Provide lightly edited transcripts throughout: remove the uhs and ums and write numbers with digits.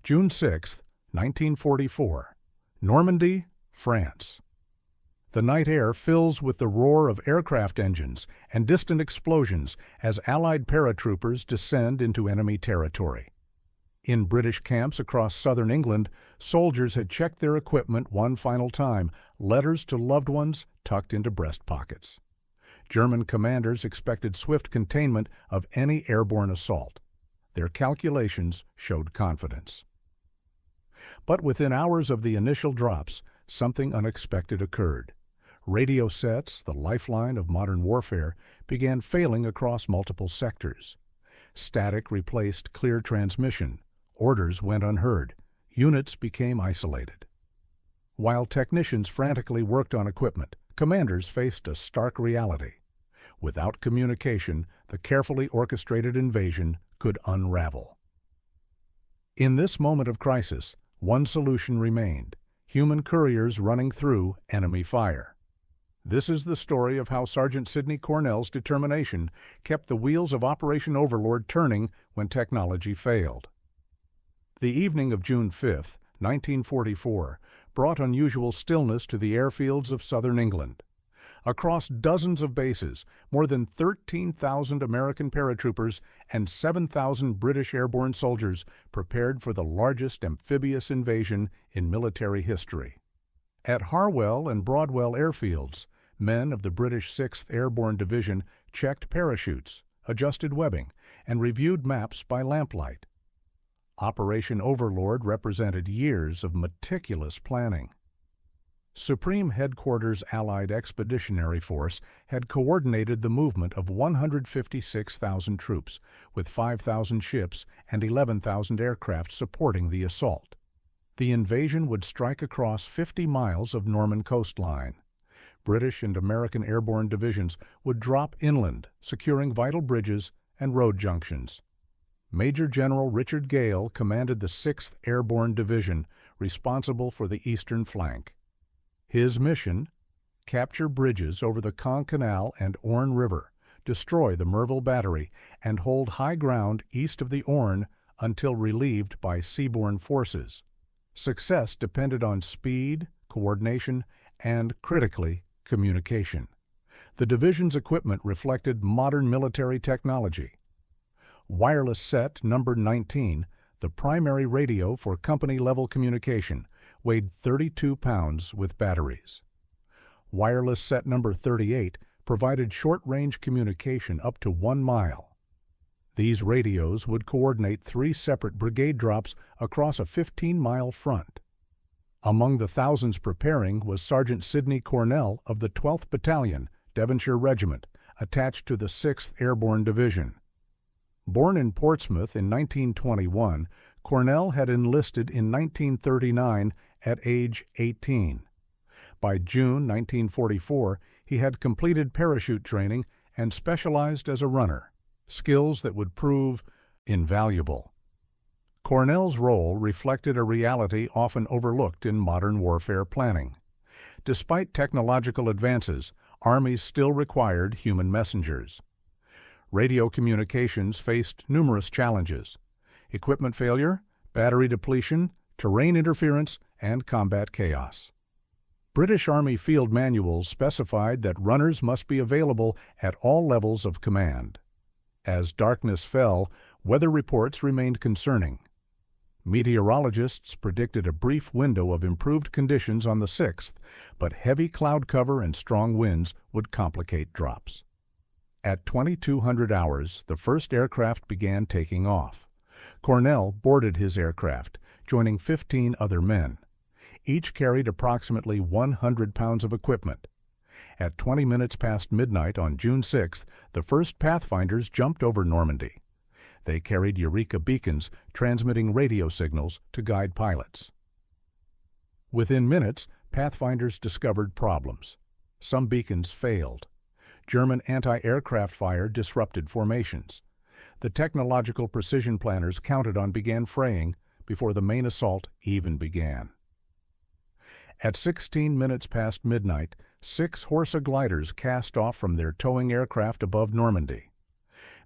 June 6, 1944, Normandy, France. The night air fills with the roar of aircraft engines and distant explosions as Allied paratroopers descend into enemy territory. In British camps across southern England, soldiers had checked their equipment one final time, letters to loved ones tucked into breast pockets. German commanders expected swift containment of any airborne assault. Their calculations showed confidence. But within hours of the initial drops, something unexpected occurred. Radio sets, the lifeline of modern warfare, began failing across multiple sectors. Static replaced clear transmission. Orders went unheard. Units became isolated. While technicians frantically worked on equipment, commanders faced a stark reality. Without communication, the carefully orchestrated invasion could unravel. In this moment of crisis, one solution remained: human couriers running through enemy fire. This is the story of how Sergeant Sidney Cornell's determination kept the wheels of Operation Overlord turning when technology failed. The evening of June 5, 1944, brought unusual stillness to the airfields of southern England. Across dozens of bases, more than 13,000 American paratroopers and 7,000 British airborne soldiers prepared for the largest amphibious invasion in military history. At Harwell and Broadwell airfields, men of the British 6th Airborne Division checked parachutes, adjusted webbing, and reviewed maps by lamplight. Operation Overlord represented years of meticulous planning. Supreme Headquarters Allied Expeditionary Force had coordinated the movement of 156,000 troops, with 5,000 ships and 11,000 aircraft supporting the assault. The invasion would strike across 50 miles of Norman coastline. British and American airborne divisions would drop inland, securing vital bridges and road junctions. Major General Richard Gale commanded the 6th Airborne Division, responsible for the eastern flank. His mission: capture bridges over the Caen Canal and Orne River, destroy the Merville Battery, and hold high ground east of the Orne until relieved by seaborne forces. Success depended on speed, coordination, and, critically, communication. The division's equipment reflected modern military technology. Wireless set number 19, the primary radio for company-level communication, weighed 32 pounds with batteries. Wireless set number 38 provided short-range communication up to 1 mile. These radios would coordinate 3 separate brigade drops across a 15-mile front. Among the thousands preparing was Sergeant Sidney Cornell of the 12th Battalion, Devonshire Regiment, attached to the 6th Airborne Division. Born in Portsmouth in 1921, Cornell had enlisted in 1939 at age 18. By June 1944, he had completed parachute training and specialized as a runner, skills that would prove invaluable. Cornell's role reflected a reality often overlooked in modern warfare planning. Despite technological advances, armies still required human messengers. Radio communications faced numerous challenges: equipment failure, battery depletion, terrain interference, and combat chaos. British Army field manuals specified that runners must be available at all levels of command. As darkness fell, weather reports remained concerning. Meteorologists predicted a brief window of improved conditions on the 6th, but heavy cloud cover and strong winds would complicate drops. At 2200 hours, the first aircraft began taking off. Cornell boarded his aircraft, joining 15 other men. Each carried approximately 100 pounds of equipment. At 20 minutes past midnight on June 6th, the first Pathfinders jumped over Normandy. They carried Eureka beacons, transmitting radio signals to guide pilots. Within minutes, Pathfinders discovered problems. Some beacons failed. German anti-aircraft fire disrupted formations. The technological precision planners counted on began fraying before the main assault even began. At 16 minutes past midnight, 6 Horsa gliders cast off from their towing aircraft above Normandy.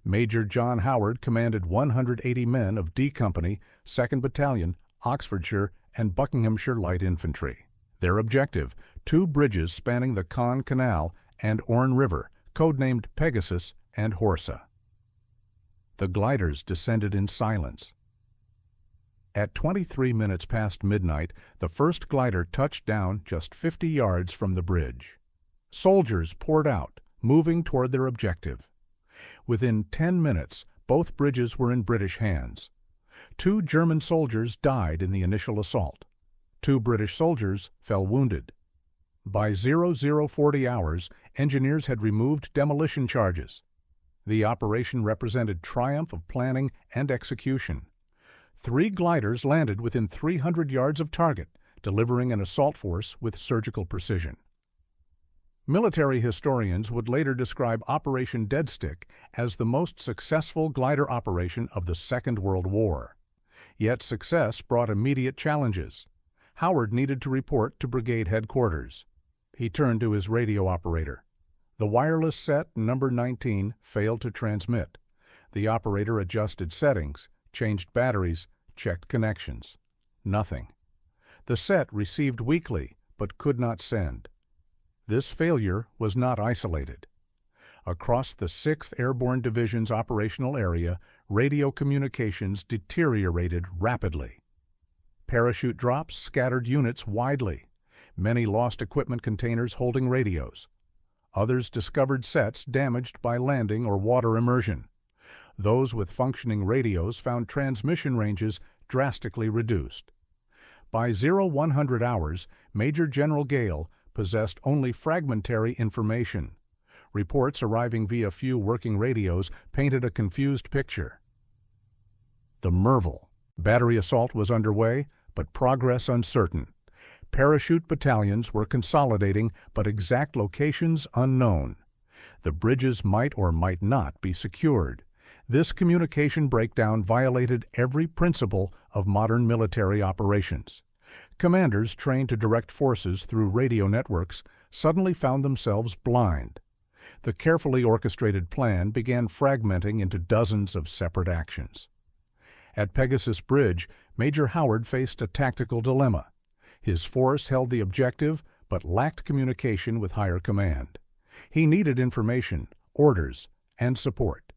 Major John Howard commanded 180 men of D Company, 2nd Battalion, Oxfordshire, and Buckinghamshire Light Infantry. Their objective, 2 bridges spanning the Caen Canal and Orne River, codenamed Pegasus and Horsa. The gliders descended in silence. At 23 minutes past midnight, the first glider touched down just 50 yards from the bridge. Soldiers poured out, moving toward their objective. Within 10 minutes, both bridges were in British hands. 2 German soldiers died in the initial assault. 2 British soldiers fell wounded. By 0040 hours, engineers had removed demolition charges. The operation represented triumph of planning and execution. 3 gliders landed within 300 yards of target, delivering an assault force with surgical precision. Military historians would later describe Operation Dead Stick as the most successful glider operation of the Second World War. Yet success brought immediate challenges. Howard needed to report to brigade headquarters. He turned to his radio operator. The wireless set, number 19, failed to transmit. The operator adjusted settings, changed batteries, checked connections. Nothing. The set received weakly, but could not send. This failure was not isolated. Across the 6th Airborne Division's operational area, radio communications deteriorated rapidly. Parachute drops scattered units widely. Many lost equipment containers holding radios. Others discovered sets damaged by landing or water immersion. Those with functioning radios found transmission ranges drastically reduced. By 0100 hours, Major General Gale possessed only fragmentary information. Reports arriving via few working radios painted a confused picture. The Merville. Battery assault was underway, but progress uncertain. Parachute battalions were consolidating, but exact locations unknown. The bridges might or might not be secured. This communication breakdown violated every principle of modern military operations. Commanders trained to direct forces through radio networks suddenly found themselves blind. The carefully orchestrated plan began fragmenting into dozens of separate actions. At Pegasus Bridge, Major Howard faced a tactical dilemma. His force held the objective, but lacked communication with higher command. He needed information, orders, and support.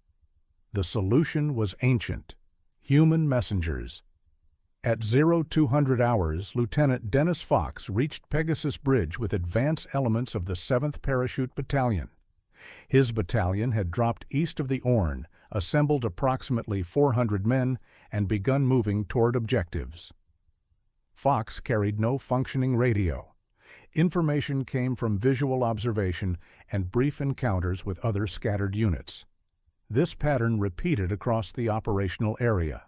The solution was ancient: human messengers. At 0200 hours, Lieutenant Dennis Fox reached Pegasus Bridge with advance elements of the 7th Parachute Battalion. His battalion had dropped east of the Orne, assembled approximately 400 men, and begun moving toward objectives. Fox carried no functioning radio. Information came from visual observation and brief encounters with other scattered units. This pattern repeated across the operational area.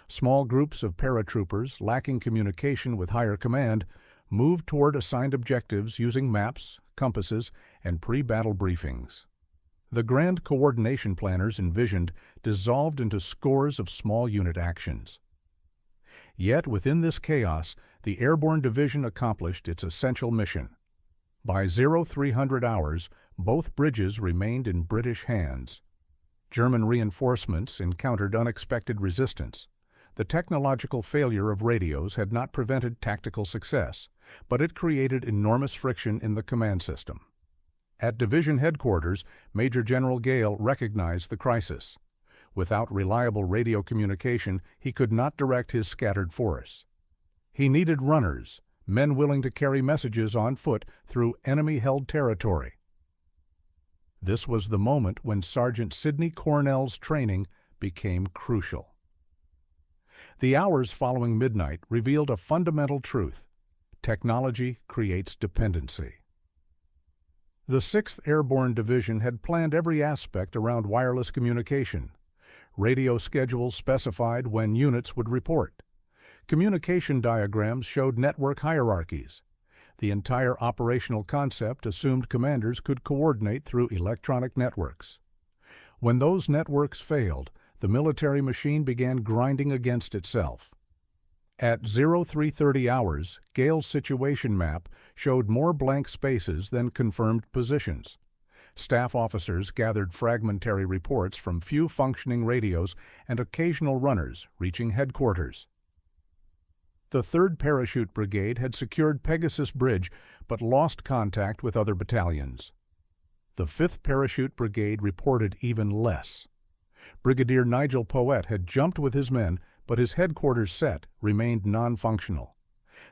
Small groups of paratroopers, lacking communication with higher command, moved toward assigned objectives using maps, compasses, and pre-battle briefings. The grand coordination planners envisioned dissolved into scores of small unit actions. Yet within this chaos, the Airborne Division accomplished its essential mission. By 0300 hours, both bridges remained in British hands. German reinforcements encountered unexpected resistance. The technological failure of radios had not prevented tactical success, but it created enormous friction in the command system. At division headquarters, Major General Gale recognized the crisis. Without reliable radio communication, he could not direct his scattered force. He needed runners, men willing to carry messages on foot through enemy-held territory. This was the moment when Sergeant Sidney Cornell's training became crucial. The hours following midnight revealed a fundamental truth: technology creates dependency. The 6th Airborne Division had planned every aspect around wireless communication. Radio schedules specified when units would report. Communication diagrams showed network hierarchies. The entire operational concept assumed commanders could coordinate through electronic networks. When those networks failed, the military machine began grinding against itself. At 0330 hours, Gale's situation map showed more blank spaces than confirmed positions. Staff officers gathered fragmentary reports from few functioning radios and occasional runners reaching headquarters. The 3rd Parachute Brigade had secured Pegasus Bridge but lost contact with other battalions. The 5th Parachute Brigade reported even less. Brigadier Nigel Poet had jumped with his men, but his headquarters set remained non-functional.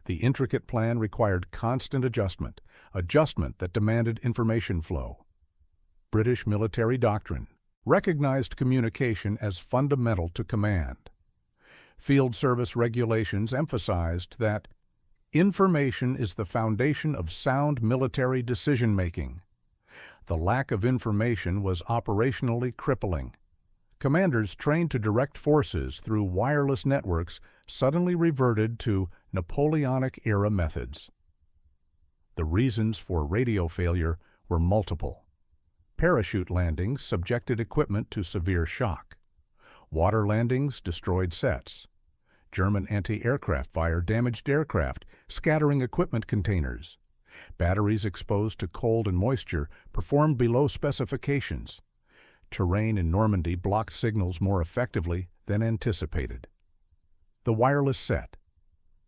The intricate plan required constant adjustment that demanded information flow. British military doctrine recognized communication as fundamental to command. Field service regulations emphasized that information is the foundation of sound military decision-making. The lack of information was operationally crippling. Commanders trained to direct forces through wireless networks suddenly reverted to Napoleonic-era methods. The reasons for radio failure were multiple. Parachute landings subjected equipment to severe shock. Water landings destroyed sets. German anti-aircraft fire damaged aircraft, scattering equipment containers. Batteries exposed to cold and moisture performed below specifications. Terrain in Normandy blocked signals more effectively than anticipated. The wireless set.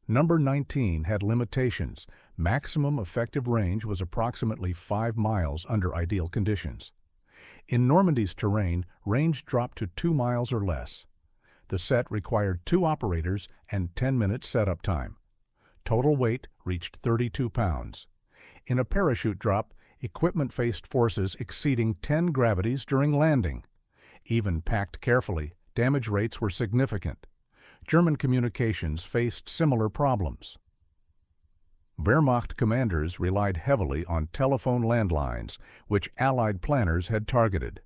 Number 19 had limitations. Maximum effective range was approximately 5 miles under ideal conditions. In Normandy's terrain, range dropped to 2 miles or less. The set required 2 operators and 10 minutes setup time. Total weight reached 32 pounds. In a parachute drop, equipment faced forces exceeding 10 gravities during landing. Even packed carefully, damage rates were significant. German communications faced similar problems. Wehrmacht commanders relied heavily on telephone landlines, which Allied planners had targeted.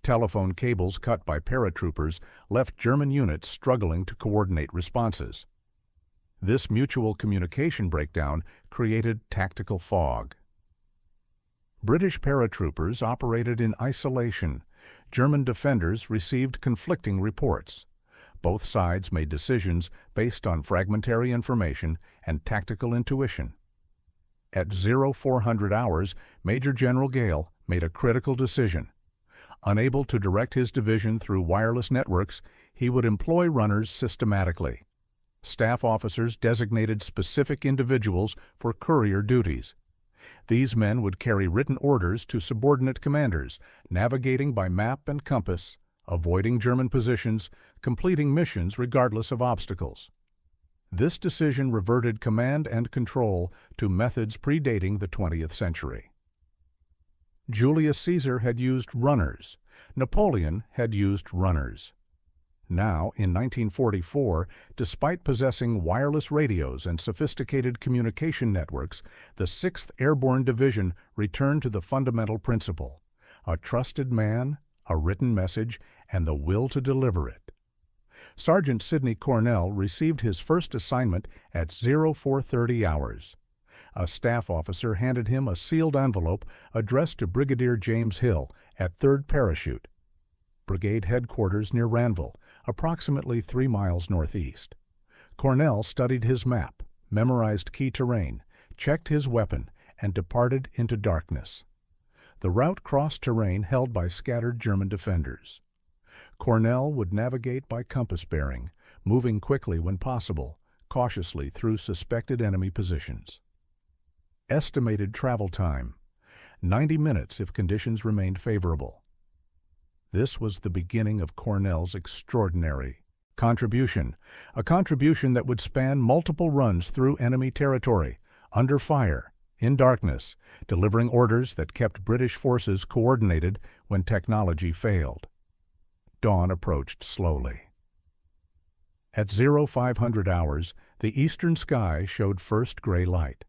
Telephone cables cut by paratroopers left German units struggling to coordinate responses. This mutual communication breakdown created tactical fog. British paratroopers operated in isolation. German defenders received conflicting reports. Both sides made decisions based on fragmentary information and tactical intuition. At 0400 hours, Major General Gale made a critical decision. Unable to direct his division through wireless networks, he would employ runners systematically. Staff officers designated specific individuals for courier duties. These men would carry written orders to subordinate commanders, navigating by map and compass, avoiding German positions, completing missions regardless of obstacles. This decision reverted command and control to methods predating the 20th century. Julius Caesar had used runners. Napoleon had used runners. Now, in 1944, despite possessing wireless radios and sophisticated communication networks, the 6th Airborne Division returned to the fundamental principle: a trusted man, a written message, and the will to deliver it. Sergeant Sidney Cornell received his first assignment at 0430 hours. A staff officer handed him a sealed envelope addressed to Brigadier James Hill at 3rd Parachute, Brigade headquarters near Ranville, approximately 3 miles northeast. Cornell studied his map, memorized key terrain, checked his weapon, and departed into darkness. The route crossed terrain held by scattered German defenders. Cornell would navigate by compass bearing, moving quickly when possible, cautiously through suspected enemy positions. Estimated travel time: 90 minutes if conditions remained favorable. This was the beginning of Cornell's extraordinary contribution, a contribution that would span multiple runs through enemy territory, under fire, in darkness, delivering orders that kept British forces coordinated when technology failed. Dawn approached slowly. At 0500 hours, the eastern sky showed first gray light.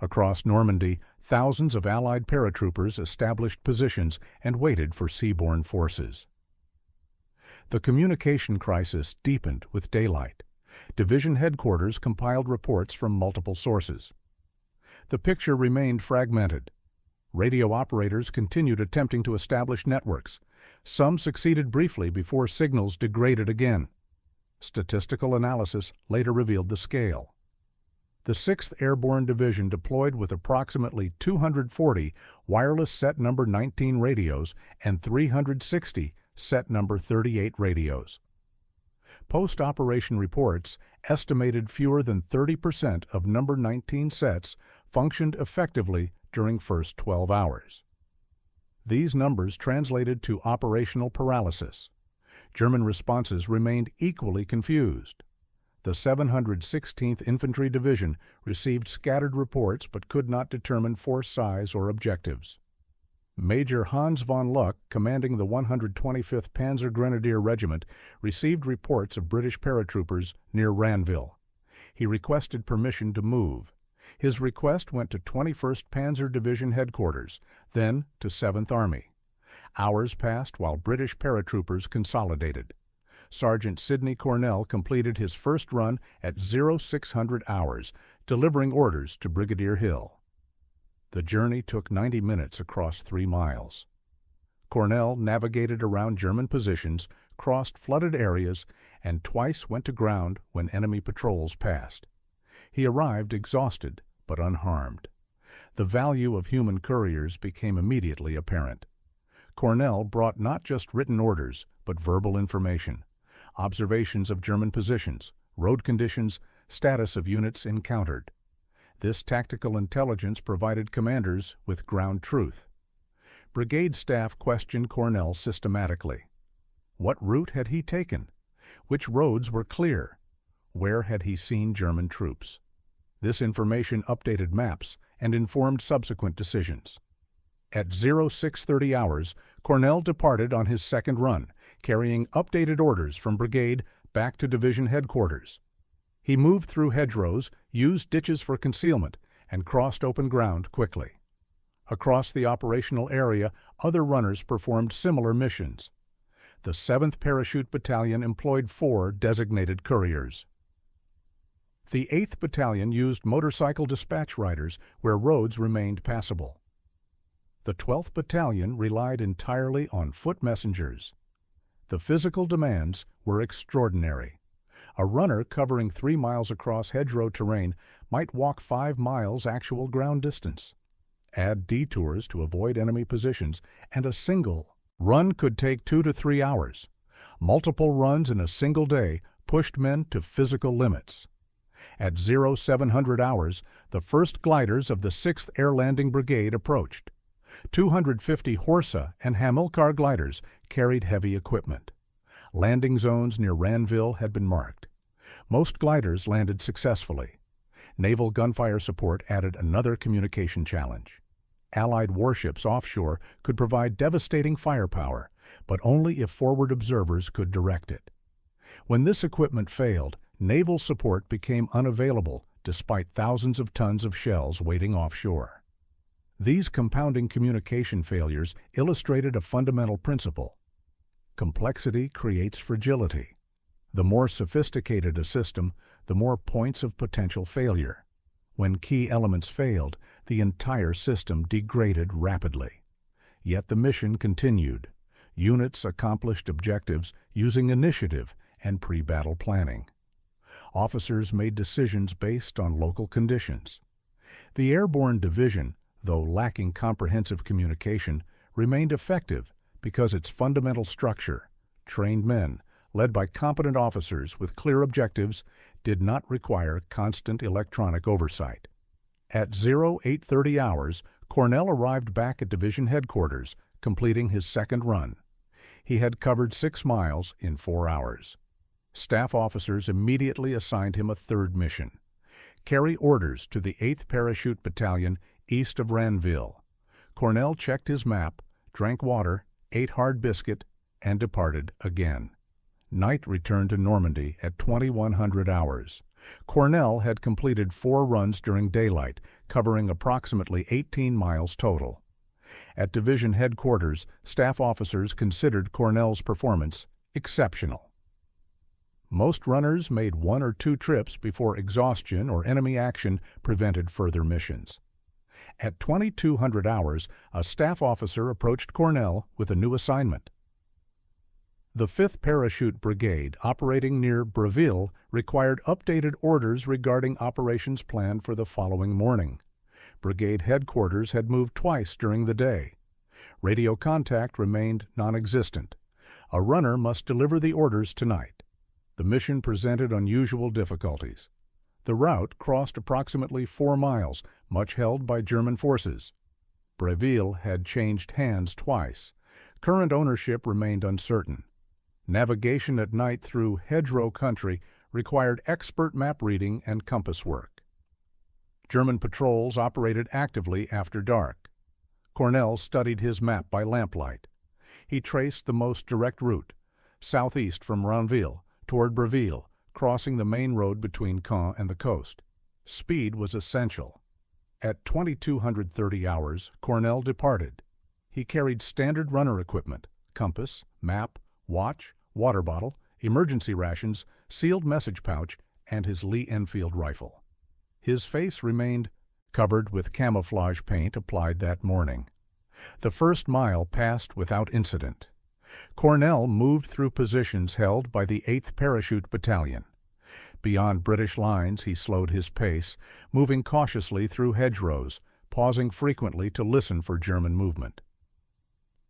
Across Normandy, thousands of Allied paratroopers established positions and waited for seaborne forces. The communication crisis deepened with daylight. Division headquarters compiled reports from multiple sources. The picture remained fragmented. Radio operators continued attempting to establish networks. Some succeeded briefly before signals degraded again. Statistical analysis later revealed the scale. The 6th Airborne Division deployed with approximately 240 wireless set number 19 radios and 360 set number 38 radios. Post-operation reports estimated fewer than 30% of number 19 sets functioned effectively during first 12 hours. These numbers translated to operational paralysis. German responses remained equally confused. The 716th Infantry Division received scattered reports but could not determine force size or objectives. Major Hans von Luck, commanding the 125th Panzer Grenadier Regiment, received reports of British paratroopers near Ranville. He requested permission to move. His request went to 21st Panzer Division headquarters, then to 7th Army. Hours passed while British paratroopers consolidated. Sergeant Sidney Cornell completed his first run at 0600 hours, delivering orders to Brigadier Hill. The journey took 90 minutes across 3 miles. Cornell navigated around German positions, crossed flooded areas, and twice went to ground when enemy patrols passed. He arrived exhausted but unharmed. The value of human couriers became immediately apparent. Cornell brought not just written orders, but verbal information, observations of German positions, road conditions, status of units encountered. This tactical intelligence provided commanders with ground truth. Brigade staff questioned Cornell systematically. What route had he taken? Which roads were clear? Where had he seen German troops? This information updated maps and informed subsequent decisions. At 0630 hours, Cornell departed on his second run, carrying updated orders from brigade back to division headquarters. He moved through hedgerows, used ditches for concealment, and crossed open ground quickly. Across the operational area, other runners performed similar missions. The 7th Parachute Battalion employed 4 designated couriers. The 8th Battalion used motorcycle dispatch riders where roads remained passable. The 12th Battalion relied entirely on foot messengers. The physical demands were extraordinary. A runner covering 3 miles across hedgerow terrain might walk 5 miles actual ground distance. Add detours to avoid enemy positions, and a single run could take 2 to 3 hours. Multiple runs in a single day pushed men to physical limits. At 0700 hours, the first gliders of the 6th Air Landing Brigade approached. 250 Horsa and Hamilcar gliders carried heavy equipment. Landing zones near Ranville had been marked. Most gliders landed successfully. Naval gunfire support added another communication challenge. Allied warships offshore could provide devastating firepower, but only if forward observers could direct it. When this equipment failed, naval support became unavailable despite thousands of tons of shells waiting offshore. These compounding communication failures illustrated a fundamental principle. Complexity creates fragility. The more sophisticated a system, the more points of potential failure. When key elements failed, the entire system degraded rapidly. Yet the mission continued. Units accomplished objectives using initiative and pre-battle planning. Officers made decisions based on local conditions. The Airborne Division, though lacking comprehensive communication, remained effective because its fundamental structure, trained men, led by competent officers with clear objectives, did not require constant electronic oversight. At 0830 hours, Cornell arrived back at division headquarters, completing his second run. He had covered 6 miles in 4 hours. Staff officers immediately assigned him a third mission: carry orders to the 8th Parachute Battalion east of Ranville. Cornell checked his map, drank water, ate hard biscuit, and departed again. Night returned to Normandy at 2100 hours. Cornell had completed 4 runs during daylight, covering approximately 18 miles total. At division headquarters, staff officers considered Cornell's performance exceptional. Most runners made 1 or 2 trips before exhaustion or enemy action prevented further missions. At 2200 hours, a staff officer approached Cornell with a new assignment. The 5th Parachute Brigade, operating near Breville, required updated orders regarding operations planned for the following morning. Brigade headquarters had moved twice during the day. Radio contact remained non-existent. A runner must deliver the orders tonight. The mission presented unusual difficulties. The route crossed approximately 4 miles, much held by German forces. Breville had changed hands twice. Current ownership remained uncertain. Navigation at night through hedgerow country required expert map reading and compass work. German patrols operated actively after dark. Cornell studied his map by lamplight. He traced the most direct route, southeast from Ranville, toward Breville, crossing the main road between Caen and the coast. Speed was essential. At 2230 hours, Cornell departed. He carried standard runner equipment, compass, map, watch, water bottle, emergency rations, sealed message pouch, and his Lee Enfield rifle. His face remained covered with camouflage paint applied that morning. The first mile passed without incident. Cornell moved through positions held by the 8th Parachute Battalion. Beyond British lines, he slowed his pace, moving cautiously through hedgerows, pausing frequently to listen for German movement.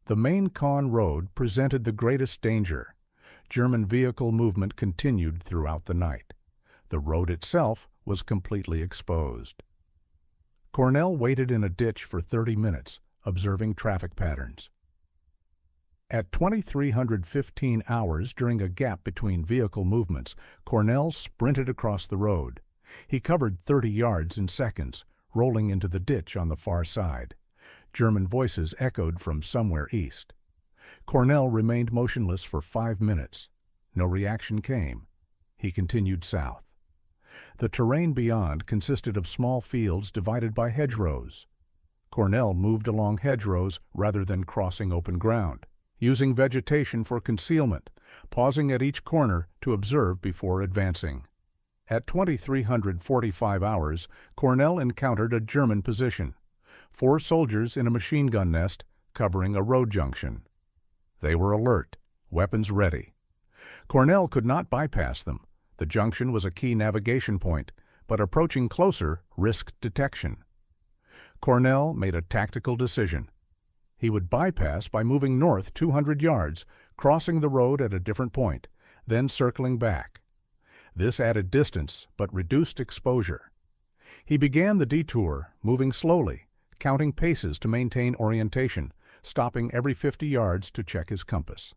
The main Caen road presented the greatest danger. German vehicle movement continued throughout the night. The road itself was completely exposed. Cornell waited in a ditch for 30 minutes, observing traffic patterns. At 2315 hours, during a gap between vehicle movements, Cornell sprinted across the road. He covered 30 yards in seconds, rolling into the ditch on the far side. German voices echoed from somewhere east. Cornell remained motionless for 5 minutes. No reaction came. He continued south. The terrain beyond consisted of small fields divided by hedgerows. Cornell moved along hedgerows rather than crossing open ground, using vegetation for concealment, pausing at each corner to observe before advancing. At 2345 hours, Cornell encountered a German position. 4 soldiers in a machine gun nest covering a road junction. They were alert, weapons ready. Cornell could not bypass them. The junction was a key navigation point, but approaching closer risked detection. Cornell made a tactical decision. He would bypass by moving north 200 yards, crossing the road at a different point, then circling back. This added distance but reduced exposure. He began the detour, moving slowly, counting paces to maintain orientation, stopping every 50 yards to check his compass.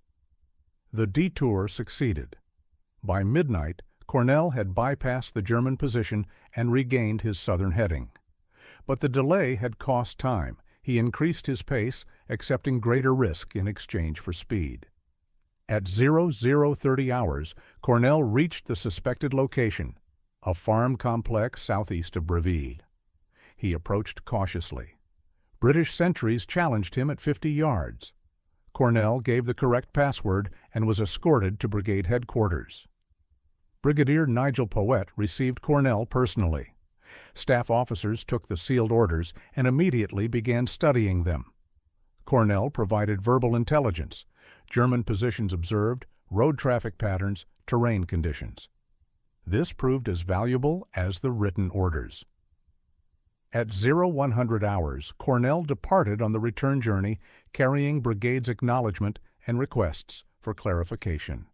The detour succeeded. By midnight, Cornell had bypassed the German position and regained his southern heading. But the delay had cost time. He increased his pace, accepting greater risk in exchange for speed. At 0030 hours, Cornell reached the suspected location, a farm complex southeast of Breville. He approached cautiously. British sentries challenged him at 50 yards. Cornell gave the correct password and was escorted to brigade headquarters. Brigadier Nigel Poet received Cornell personally. Staff officers took the sealed orders and immediately began studying them. Cornell provided verbal intelligence, German positions observed, road traffic patterns, terrain conditions. This proved as valuable as the written orders. At 0100 hours, Cornell departed on the return journey, carrying brigade's acknowledgement and requests for clarification.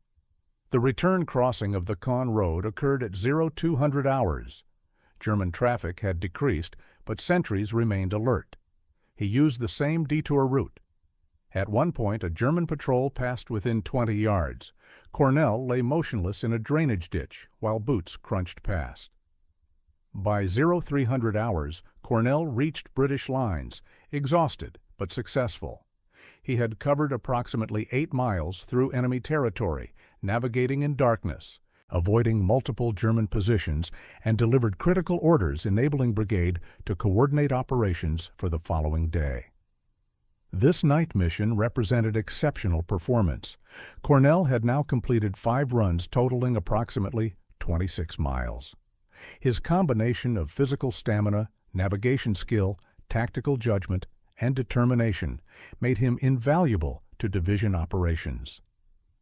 The return crossing of the Caen road occurred at 0200 hours. German traffic had decreased, but sentries remained alert. He used the same detour route. At one point, a German patrol passed within 20 yards. Cornell lay motionless in a drainage ditch while boots crunched past. By 0300 hours, Cornell reached British lines, exhausted but successful. He had covered approximately 8 miles through enemy territory, navigating in darkness, avoiding multiple German positions, and delivered critical orders enabling brigade to coordinate operations for the following day. This night mission represented exceptional performance. Cornell had now completed 5 runs totaling approximately 26 miles. His combination of physical stamina, navigation skill, tactical judgment, and determination made him invaluable to division operations.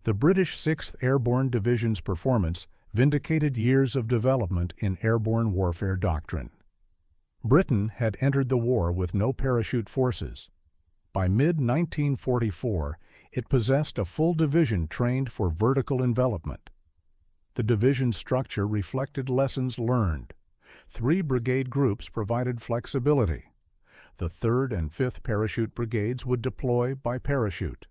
The British 6th Airborne Division's performance vindicated years of development in airborne warfare doctrine. Britain had entered the war with no parachute forces. By mid-1944, it possessed a full division trained for vertical envelopment. The division structure reflected lessons learned. 3 brigade groups provided flexibility. The 3rd and 5th Parachute Brigades would deploy by parachute.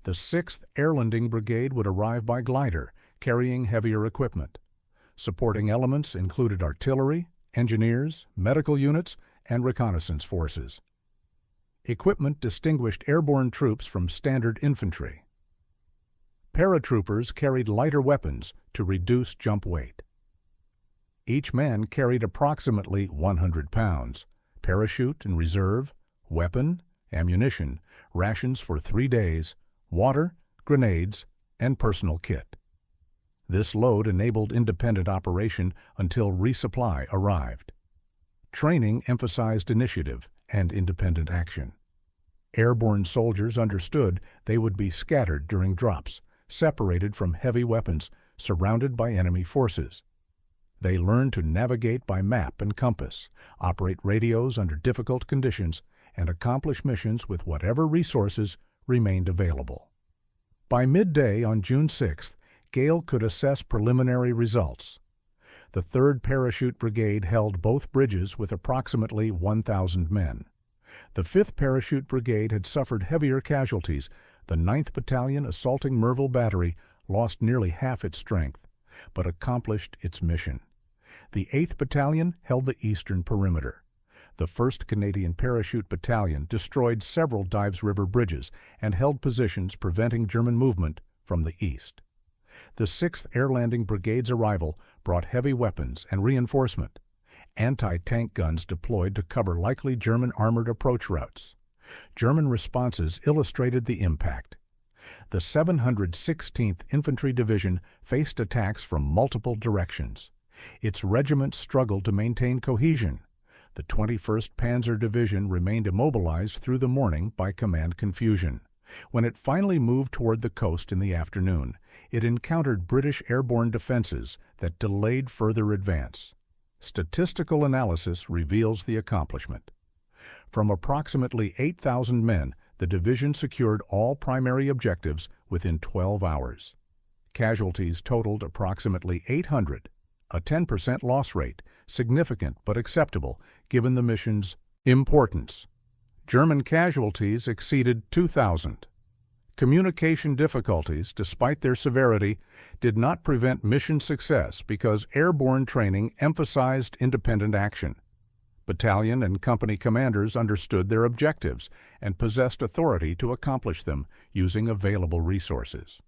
The 6th Airlanding Brigade would arrive by glider, carrying heavier equipment. Supporting elements included artillery, engineers, medical units, and reconnaissance forces. Equipment distinguished airborne troops from standard infantry. Paratroopers carried lighter weapons to reduce jump weight. Each man carried approximately 100 pounds, parachute and reserve, weapon, ammunition, rations for 3 days, water, grenades, and personal kit. This load enabled independent operation until resupply arrived. Training emphasized initiative and independent action. Airborne soldiers understood they would be scattered during drops, separated from heavy weapons, surrounded by enemy forces. They learned to navigate by map and compass, operate radios under difficult conditions, and accomplish missions with whatever resources remained available. By midday on June 6th, Gale could assess preliminary results. The 3rd Parachute Brigade held both bridges with approximately 1,000 men. The 5th Parachute Brigade had suffered heavier casualties. The 9th Battalion, assaulting Merville Battery, lost nearly half its strength, but accomplished its mission. The 8th Battalion held the eastern perimeter. The 1st Canadian Parachute Battalion destroyed several Dives River bridges and held positions preventing German movement from the east. The 6th Air Landing Brigade's arrival brought heavy weapons and reinforcement. Anti-tank guns deployed to cover likely German armored approach routes. German responses illustrated the impact. The 716th Infantry Division faced attacks from multiple directions. Its regiments struggled to maintain cohesion. The 21st Panzer Division remained immobilized through the morning by command confusion. When it finally moved toward the coast in the afternoon, it encountered British airborne defenses that delayed further advance. Statistical analysis reveals the accomplishment. From approximately 8,000 men, the division secured all primary objectives within 12 hours. Casualties totaled approximately 800, a 10% loss rate, significant but acceptable given the mission's importance. German casualties exceeded 2,000. Communication difficulties, despite their severity, did not prevent mission success because airborne training emphasized independent action. Battalion and company commanders understood their objectives and possessed authority to accomplish them using available resources.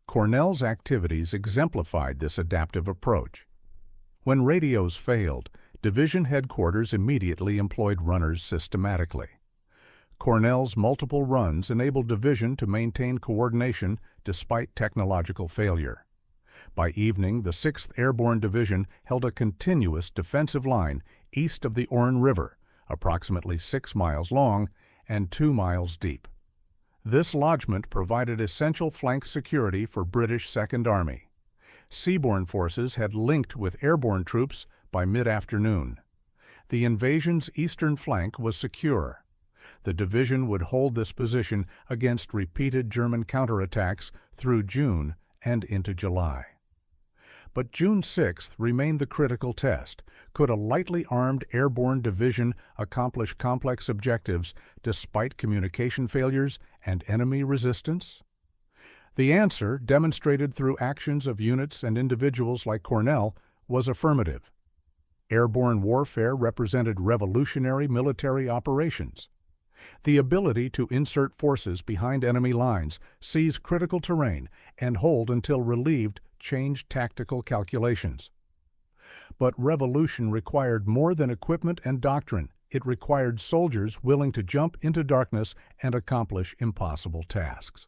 Cornell's activities exemplified this adaptive approach. When radios failed, division headquarters immediately employed runners systematically. Cornell's multiple runs enabled division to maintain coordination despite technological failure. By evening, the 6th Airborne Division held a continuous defensive line east of the Orne River, approximately 6 miles long and 2 miles deep. This lodgment provided essential flank security for British Second Army. Seaborne forces had linked with airborne troops by mid-afternoon. The invasion's eastern flank was secure. The division would hold this position against repeated German counterattacks through June and into July. But June 6th remained the critical test. Could a lightly armed airborne division accomplish complex objectives despite communication failures and enemy resistance? The answer, demonstrated through actions of units and individuals like Cornell, was affirmative. Airborne warfare represented revolutionary military operations. The ability to insert forces behind enemy lines, seize critical terrain, and hold until relieved changed tactical calculations. But revolution required more than equipment and doctrine. It required soldiers willing to jump into darkness and accomplish impossible tasks.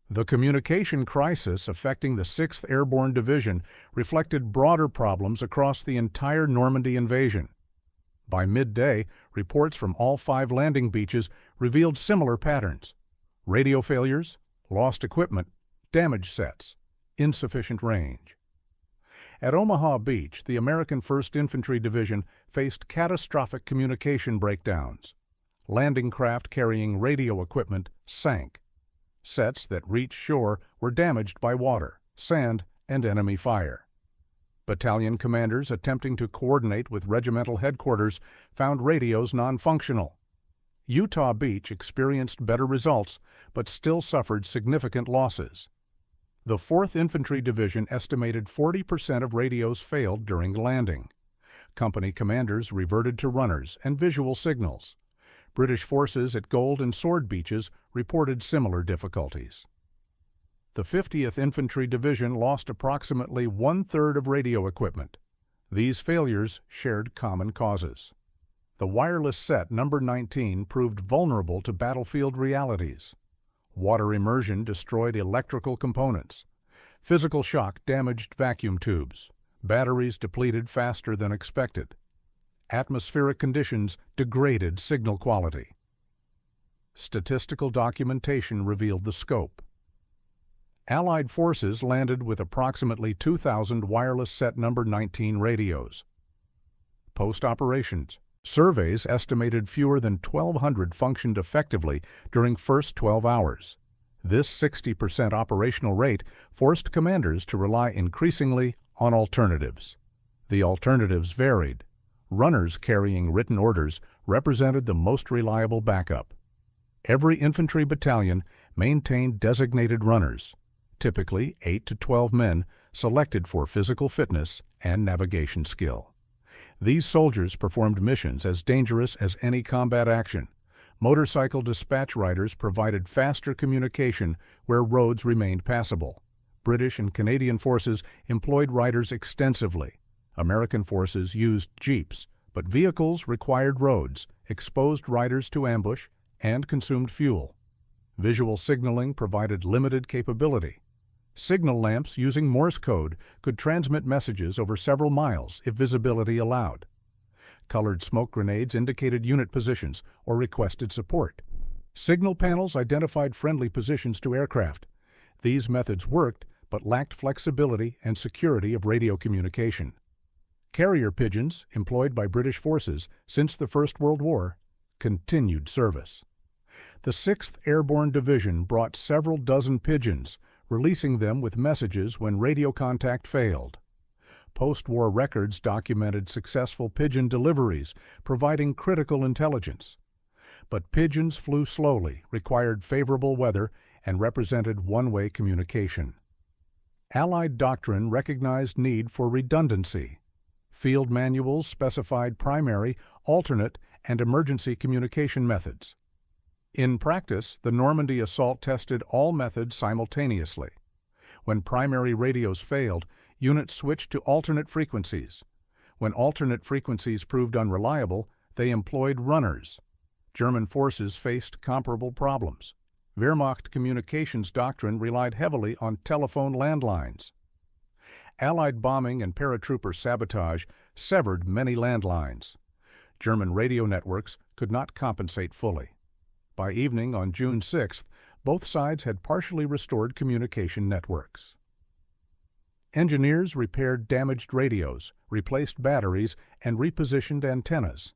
The communication crisis affecting the 6th Airborne Division reflected broader problems across the entire Normandy invasion. By midday, reports from all 5 landing beaches revealed similar patterns: radio failures, lost equipment, damaged sets, insufficient range. At Omaha Beach, the American 1st Infantry Division faced catastrophic communication breakdowns. Landing craft carrying radio equipment sank. Sets that reached shore were damaged by water, sand, and enemy fire. Battalion commanders attempting to coordinate with regimental headquarters found radios non-functional. Utah Beach experienced better results, but still suffered significant losses. The 4th Infantry Division estimated 40% of radios failed during landing. Company commanders reverted to runners and visual signals. British forces at Gold and Sword Beaches reported similar difficulties. The 50th Infantry Division lost approximately 1/3 of radio equipment. These failures shared common causes. The wireless set number 19 proved vulnerable to battlefield realities. Water immersion destroyed electrical components. Physical shock damaged vacuum tubes. Batteries depleted faster than expected. Atmospheric conditions degraded signal quality. Statistical documentation revealed the scope. Allied forces landed with approximately 2,000 wireless set number 19 radios. Post-operations, surveys estimated fewer than 1,200 functioned effectively during first 12 hours. This 60% operational rate forced commanders to rely increasingly on alternatives. The alternatives varied. Runners carrying written orders represented the most reliable backup. Every infantry battalion maintained designated runners, typically 8 to 12 men selected for physical fitness and navigation skill. These soldiers performed missions as dangerous as any combat action. Motorcycle dispatch riders provided faster communication where roads remained passable. British and Canadian forces employed riders extensively. American forces used jeeps, but vehicles required roads, exposed riders to ambush, and consumed fuel. Visual signaling provided limited capability. Signal lamps using Morse code could transmit messages over several miles if visibility allowed. Colored smoke grenades indicated unit positions or requested support. Signal panels identified friendly positions to aircraft. These methods worked, but lacked flexibility and security of radio communication. Carrier pigeons, employed by British forces since the First World War, continued service. The 6th Airborne Division brought several dozen pigeons, releasing them with messages when radio contact failed. Post-war records documented successful pigeon deliveries, providing critical intelligence. But pigeons flew slowly, required favorable weather, and represented one-way communication. Allied doctrine recognized need for redundancy. Field manuals specified primary, alternate, and emergency communication methods. In practice, the Normandy assault tested all methods simultaneously. When primary radios failed, units switched to alternate frequencies. When alternate frequencies proved unreliable, they employed runners. German forces faced comparable problems. Wehrmacht communications doctrine relied heavily on telephone landlines. Allied bombing and paratrooper sabotage severed many landlines. German radio networks could not compensate fully. By evening on June 6th, both sides had partially restored communication networks. Engineers repaired damaged radios, replaced batteries, and repositioned antennas.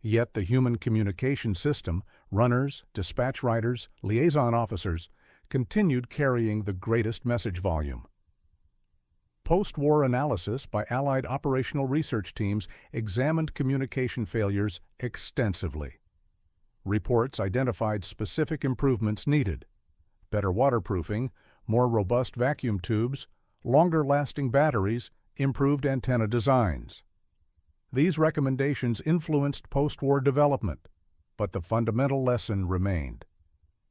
Yet the human communication system, runners, dispatch riders, liaison officers, continued carrying the greatest message volume. Post-war analysis by Allied operational research teams examined communication failures extensively. Reports identified specific improvements needed: better waterproofing, more robust vacuum tubes, longer-lasting batteries, improved antenna designs. These recommendations influenced post-war development, but the fundamental lesson remained.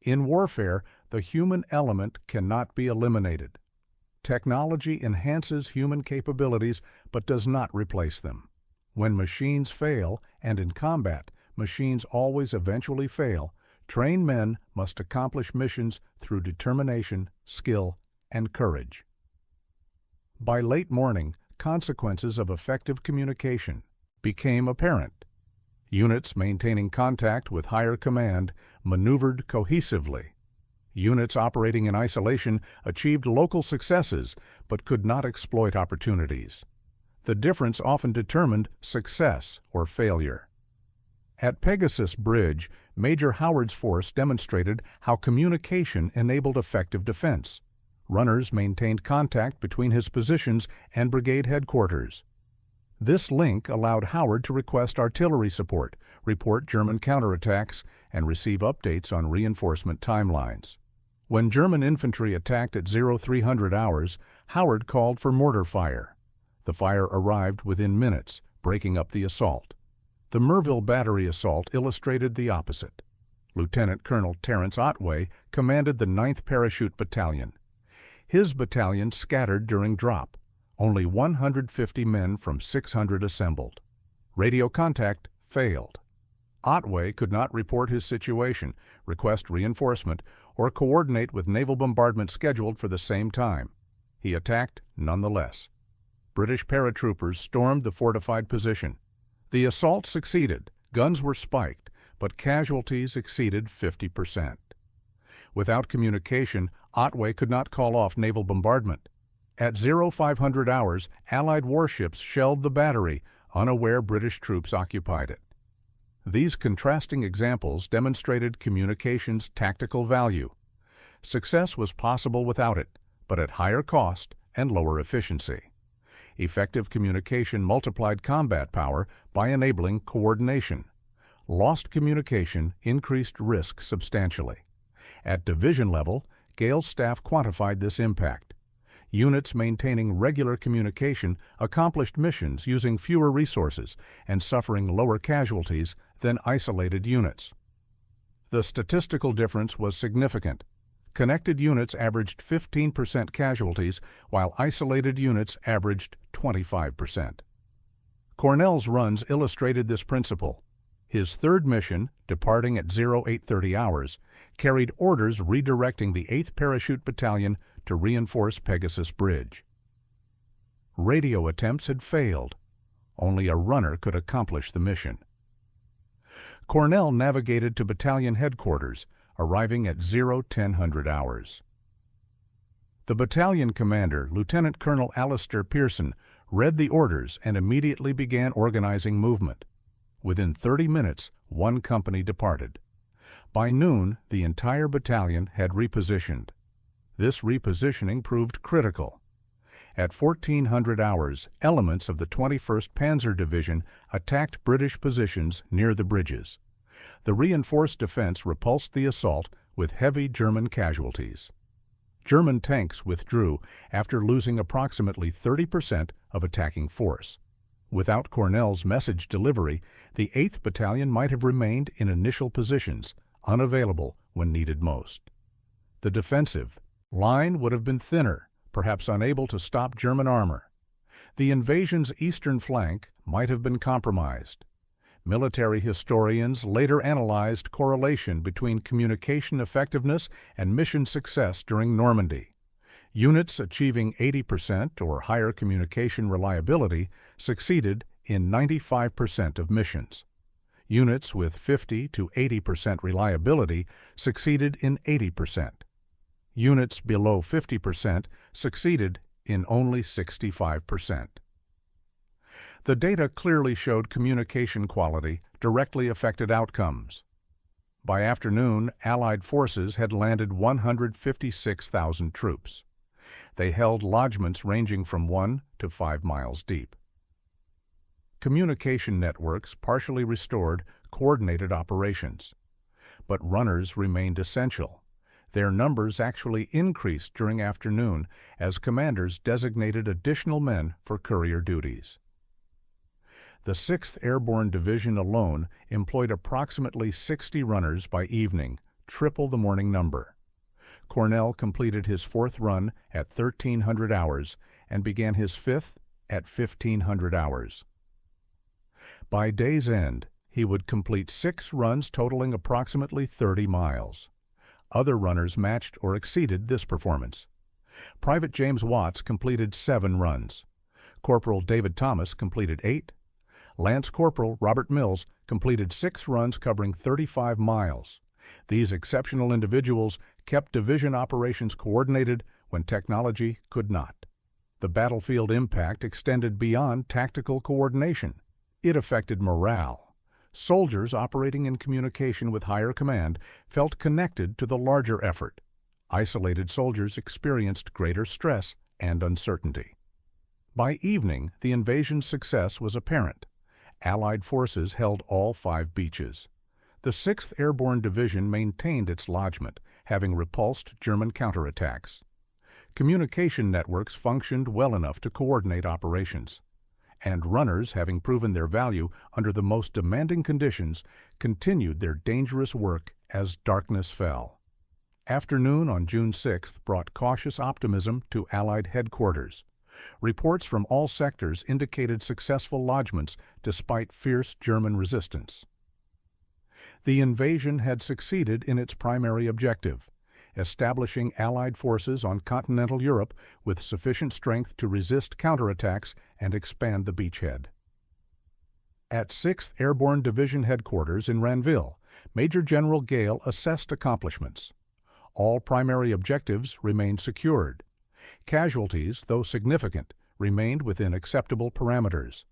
In warfare, the human element cannot be eliminated. Technology enhances human capabilities but does not replace them. When machines fail, and in combat, machines always eventually fail, trained men must accomplish missions through determination, skill, and courage. By late morning, consequences of effective communication became apparent. Units maintaining contact with higher command maneuvered cohesively. Units operating in isolation achieved local successes but could not exploit opportunities. The difference often determined success or failure. At Pegasus Bridge, Major Howard's force demonstrated how communication enabled effective defense. Runners maintained contact between his positions and brigade headquarters. This link allowed Howard to request artillery support, report German counterattacks, and receive updates on reinforcement timelines. When German infantry attacked at 0300 hours, Howard called for mortar fire. The fire arrived within minutes, breaking up the assault. The Merville Battery assault illustrated the opposite. Lieutenant Colonel Terence Otway commanded the 9th Parachute Battalion. His battalion scattered during drop. Only 150 men from 600 assembled. Radio contact failed. Otway could not report his situation, request reinforcement, or coordinate with naval bombardment scheduled for the same time. He attacked nonetheless. British paratroopers stormed the fortified position. The assault succeeded, guns were spiked, but casualties exceeded 50%. Without communication, Otway could not call off naval bombardment. At 0500 hours, Allied warships shelled the battery, unaware British troops occupied it. These contrasting examples demonstrated communication's tactical value. Success was possible without it, but at higher cost and lower efficiency. Effective communication multiplied combat power by enabling coordination. Lost communication increased risk substantially. At division level, Gale's staff quantified this impact. Units maintaining regular communication accomplished missions using fewer resources and suffering lower casualties than isolated units. The statistical difference was significant. Connected units averaged 15% casualties, while isolated units averaged 25%. Cornell's runs illustrated this principle. His third mission, departing at 0830 hours, carried orders redirecting the 8th Parachute Battalion to reinforce Pegasus Bridge. Radio attempts had failed. Only a runner could accomplish the mission. Cornell navigated to battalion headquarters, arriving at 0100 hours. The battalion commander, Lieutenant Colonel Alistair Pearson, read the orders and immediately began organizing movement. Within 30 minutes, one company departed. By noon, the entire battalion had repositioned. This repositioning proved critical. At 1400 hours, elements of the 21st Panzer Division attacked British positions near the bridges. The reinforced defense repulsed the assault with heavy German casualties. German tanks withdrew after losing approximately 30% of attacking force. Without Cornell's message delivery, the 8th Battalion might have remained in initial positions, unavailable when needed most. The defensive line would have been thinner, perhaps unable to stop German armor. The invasion's eastern flank might have been compromised. Military historians later analyzed correlation between communication effectiveness and mission success during Normandy. Units achieving 80% or higher communication reliability succeeded in 95% of missions. Units with 50 to 80% reliability succeeded in 80%. Units below 50% succeeded in only 65%. The data clearly showed communication quality directly affected outcomes. By afternoon, Allied forces had landed 156,000 troops. They held lodgements ranging from 1 to 5 miles deep. Communication networks partially restored coordinated operations. But runners remained essential. Their numbers actually increased during afternoon as commanders designated additional men for courier duties. The 6th Airborne Division alone employed approximately 60 runners by evening, triple the morning number. Cornell completed his 4th run at 1300 hours and began his 5th at 1500 hours. By day's end, he would complete 6 runs totaling approximately 30 miles. Other runners matched or exceeded this performance. Private James Watts completed 7 runs. Corporal David Thomas completed 8. Lance Corporal Robert Mills completed 6 runs covering 35 miles. These exceptional individuals kept division operations coordinated when technology could not. The battlefield impact extended beyond tactical coordination. It affected morale. Soldiers operating in communication with higher command felt connected to the larger effort. Isolated soldiers experienced greater stress and uncertainty. By evening, the invasion's success was apparent. Allied forces held all 5 beaches. The 6th Airborne Division maintained its lodgment, having repulsed German counterattacks. Communication networks functioned well enough to coordinate operations, and runners, having proven their value under the most demanding conditions, continued their dangerous work as darkness fell. Afternoon on June 6th brought cautious optimism to Allied headquarters. Reports from all sectors indicated successful lodgments despite fierce German resistance. The invasion had succeeded in its primary objective, establishing Allied forces on continental Europe with sufficient strength to resist counterattacks and expand the beachhead. At 6th Airborne Division headquarters in Ranville, Major General Gale assessed accomplishments. All primary objectives remained secured. Casualties, though significant, remained within acceptable parameters.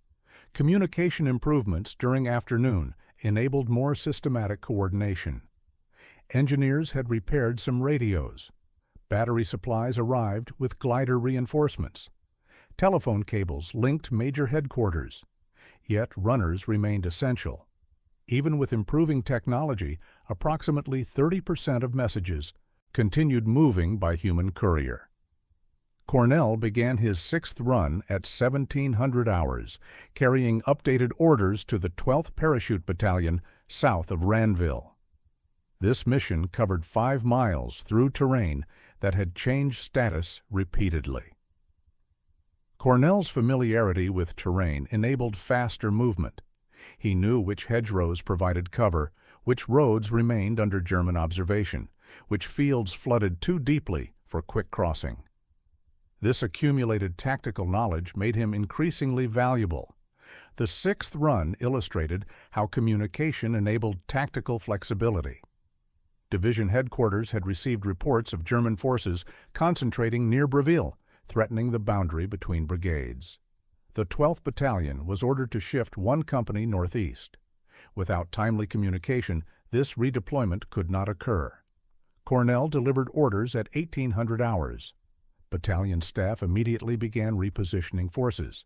Communication improvements during afternoon enabled more systematic coordination. Engineers had repaired some radios. Battery supplies arrived with glider reinforcements. Telephone cables linked major headquarters. Yet runners remained essential. Even with improving technology, approximately 30% of messages continued moving by human courier. Cornell began his 6th run at 1700 hours, carrying updated orders to the 12th Parachute Battalion south of Ranville. This mission covered 5 miles through terrain that had changed status repeatedly. Cornell's familiarity with terrain enabled faster movement. He knew which hedgerows provided cover, which roads remained under German observation, which fields flooded too deeply for quick crossing. This accumulated tactical knowledge made him increasingly valuable. The 6th run illustrated how communication enabled tactical flexibility. Division headquarters had received reports of German forces concentrating near Breville, threatening the boundary between brigades. The 12th Battalion was ordered to shift 1 company northeast. Without timely communication, this redeployment could not occur. Cornell delivered orders at 1800 hours. Battalion staff immediately began repositioning forces.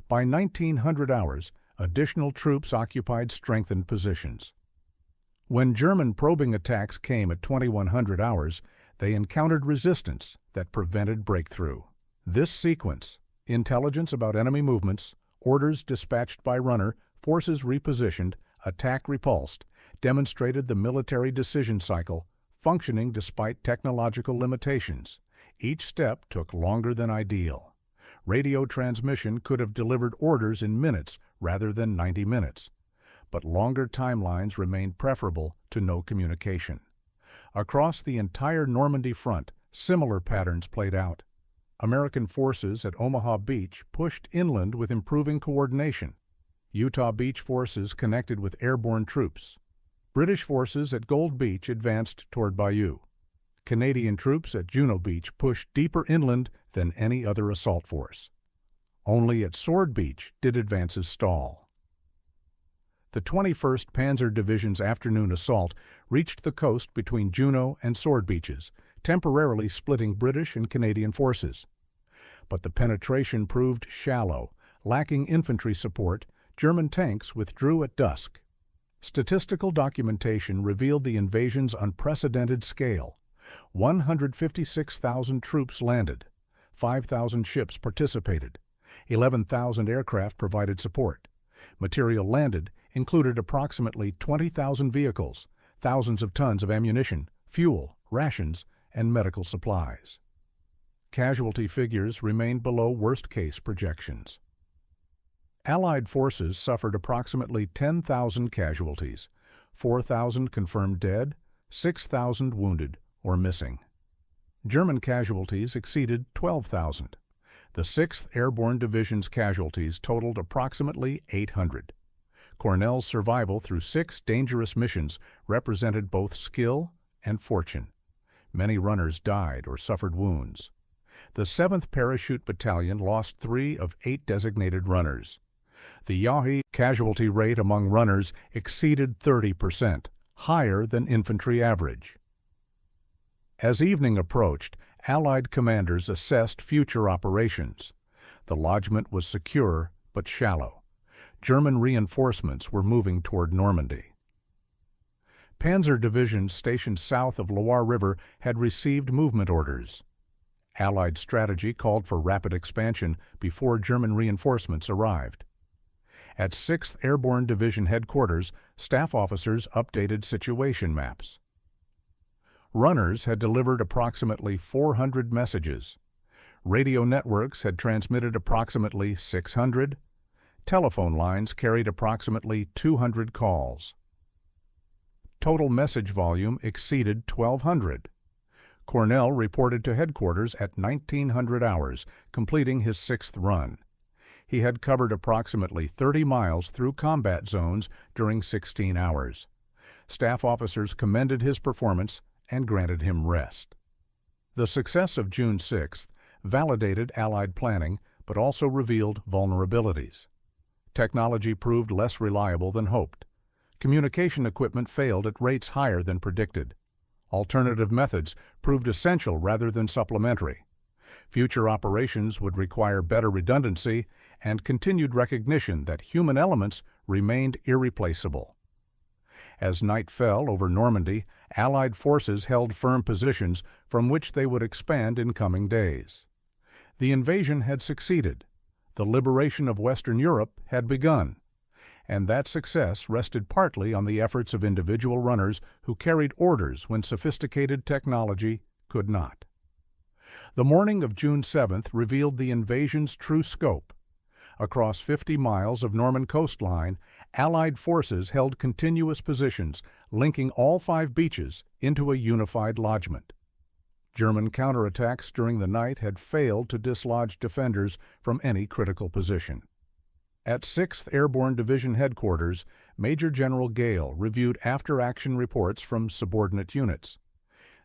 By 1900 hours, additional troops occupied strengthened positions. When German probing attacks came at 2100 hours, they encountered resistance that prevented breakthrough. This sequence, intelligence about enemy movements, orders dispatched by runner, forces repositioned, attack repulsed, demonstrated the military decision cycle, functioning despite technological limitations. Each step took longer than ideal. Radio transmission could have delivered orders in minutes rather than 90 minutes. But longer timelines remained preferable to no communication. Across the entire Normandy front, similar patterns played out. American forces at Omaha Beach pushed inland with improving coordination. Utah Beach forces connected with airborne troops. British forces at Gold Beach advanced toward Bayou. Canadian troops at Juno Beach pushed deeper inland than any other assault force. Only at Sword Beach did advances stall. The 21st Panzer Division's afternoon assault reached the coast between Juno and Sword Beaches, temporarily splitting British and Canadian forces. But the penetration proved shallow. Lacking infantry support, German tanks withdrew at dusk. Statistical documentation revealed the invasion's unprecedented scale. 156,000 troops landed. 5,000 ships participated. 11,000 aircraft provided support. Material landed included approximately 20,000 vehicles, thousands of tons of ammunition, fuel, rations, and medical supplies. Casualty figures remained below worst-case projections. Allied forces suffered approximately 10,000 casualties, 4,000 confirmed dead, 6,000 wounded or missing. German casualties exceeded 12,000. The 6th Airborne Division's casualties totaled approximately 800. Cornell's survival through 6 dangerous missions represented both skill and fortune. Many runners died or suffered wounds. The 7th Parachute Battalion lost 3 of 8 designated runners. The Yahi casualty rate among runners exceeded 30%, higher than infantry average. As evening approached, Allied commanders assessed future operations. The lodgment was secure but shallow. German reinforcements were moving toward Normandy. Panzer divisions stationed south of Loire River had received movement orders. Allied strategy called for rapid expansion before German reinforcements arrived. At 6th Airborne Division headquarters, staff officers updated situation maps. Runners had delivered approximately 400 messages. Radio networks had transmitted approximately 600. Telephone lines carried approximately 200 calls. Total message volume exceeded 1,200. Cornell reported to headquarters at 1900 hours, completing his 6th run. He had covered approximately 30 miles through combat zones during 16 hours. Staff officers commended his performance and granted him rest. The success of June 6th validated Allied planning, but also revealed vulnerabilities. Technology proved less reliable than hoped. Communication equipment failed at rates higher than predicted. Alternative methods proved essential rather than supplementary. Future operations would require better redundancy and continued recognition that human elements remained irreplaceable. As night fell over Normandy, Allied forces held firm positions from which they would expand in coming days. The invasion had succeeded. The liberation of Western Europe had begun, and that success rested partly on the efforts of individual runners who carried orders when sophisticated technology could not. The morning of June 7th revealed the invasion's true scope. Across 50 miles of Norman coastline, Allied forces held continuous positions, linking all 5 beaches into a unified lodgment. German counterattacks during the night had failed to dislodge defenders from any critical position. At 6th Airborne Division headquarters, Major General Gale reviewed after-action reports from subordinate units.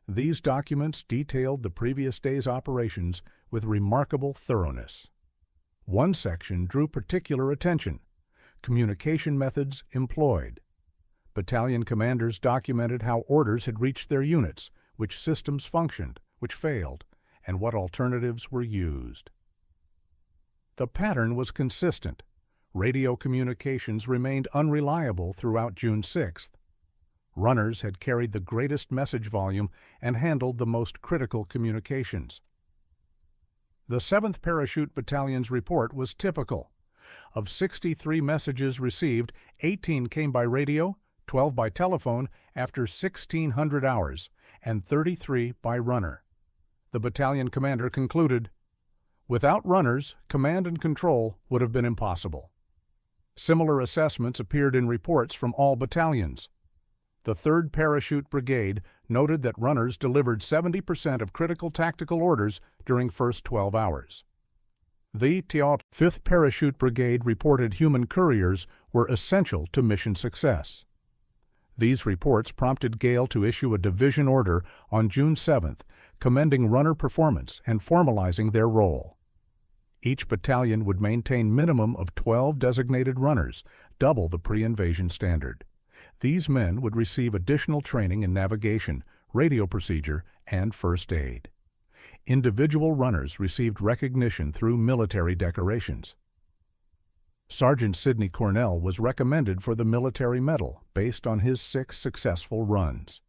These documents detailed the previous day's operations with remarkable thoroughness. One section drew particular attention: communication methods employed. Battalion commanders documented how orders had reached their units, which systems functioned, which failed, and what alternatives were used. The pattern was consistent. Radio communications remained unreliable throughout June 6th. Runners had carried the greatest message volume and handled the most critical communications. The 7th Parachute Battalion's report was typical. Of 63 messages received, 18 came by radio, 12 by telephone after 1,600 hours, and 33 by runner. The battalion commander concluded, "Without runners, command and control would have been impossible." Similar assessments appeared in reports from all battalions. The 3rd Parachute Brigade noted that runners delivered 70% of critical tactical orders during first 12 hours. The 5th Parachute Brigade reported human couriers were essential to mission success. These reports prompted Gale to issue a division order on June 7th, commending runner performance and formalizing their role. Each battalion would maintain minimum of 12 designated runners, double the pre-invasion standard. These men would receive additional training in navigation, radio procedure, and first aid. Individual runners received recognition through military decorations. Sergeant Sidney Cornell was recommended for the Military Medal based on his 6 successful runs.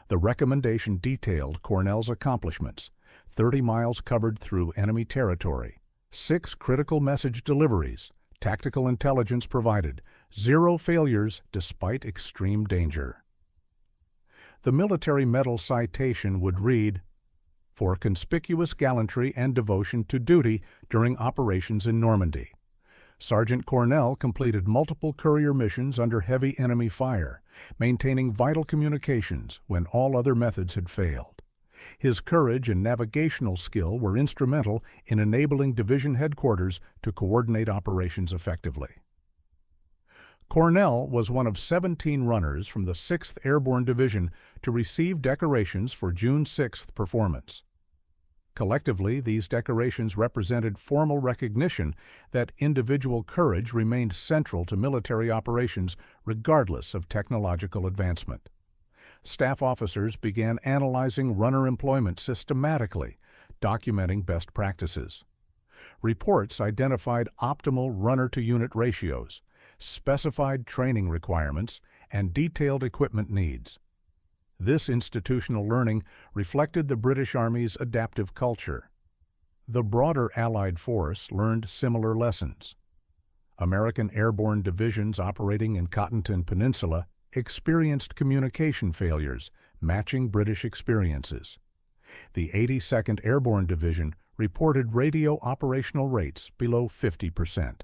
The recommendation detailed Cornell's accomplishments: 30 miles covered through enemy territory, 6 critical message deliveries, tactical intelligence provided, 0 failures despite extreme danger. The Military Medal citation would read, "For conspicuous gallantry and devotion to duty during operations in Normandy. Sergeant Cornell completed multiple courier missions under heavy enemy fire, maintaining vital communications when all other methods had failed. His courage and navigational skill were instrumental in enabling division headquarters to coordinate operations effectively." Cornell was one of 17 runners from the 6th Airborne Division to receive decorations for June 6th performance. Collectively, these decorations represented formal recognition that individual courage remained central to military operations regardless of technological advancement. staff officers began analyzing runner employment systematically, documenting best practices. Reports identified optimal runner-to-unit ratios, specified training requirements, and detailed equipment needs. This institutional learning reflected the British Army's adaptive culture. The broader Allied force learned similar lessons. American airborne divisions operating in Cottonton Peninsula experienced communication failures, matching British experiences. The 82nd Airborne Division reported radio operational rates below 50%.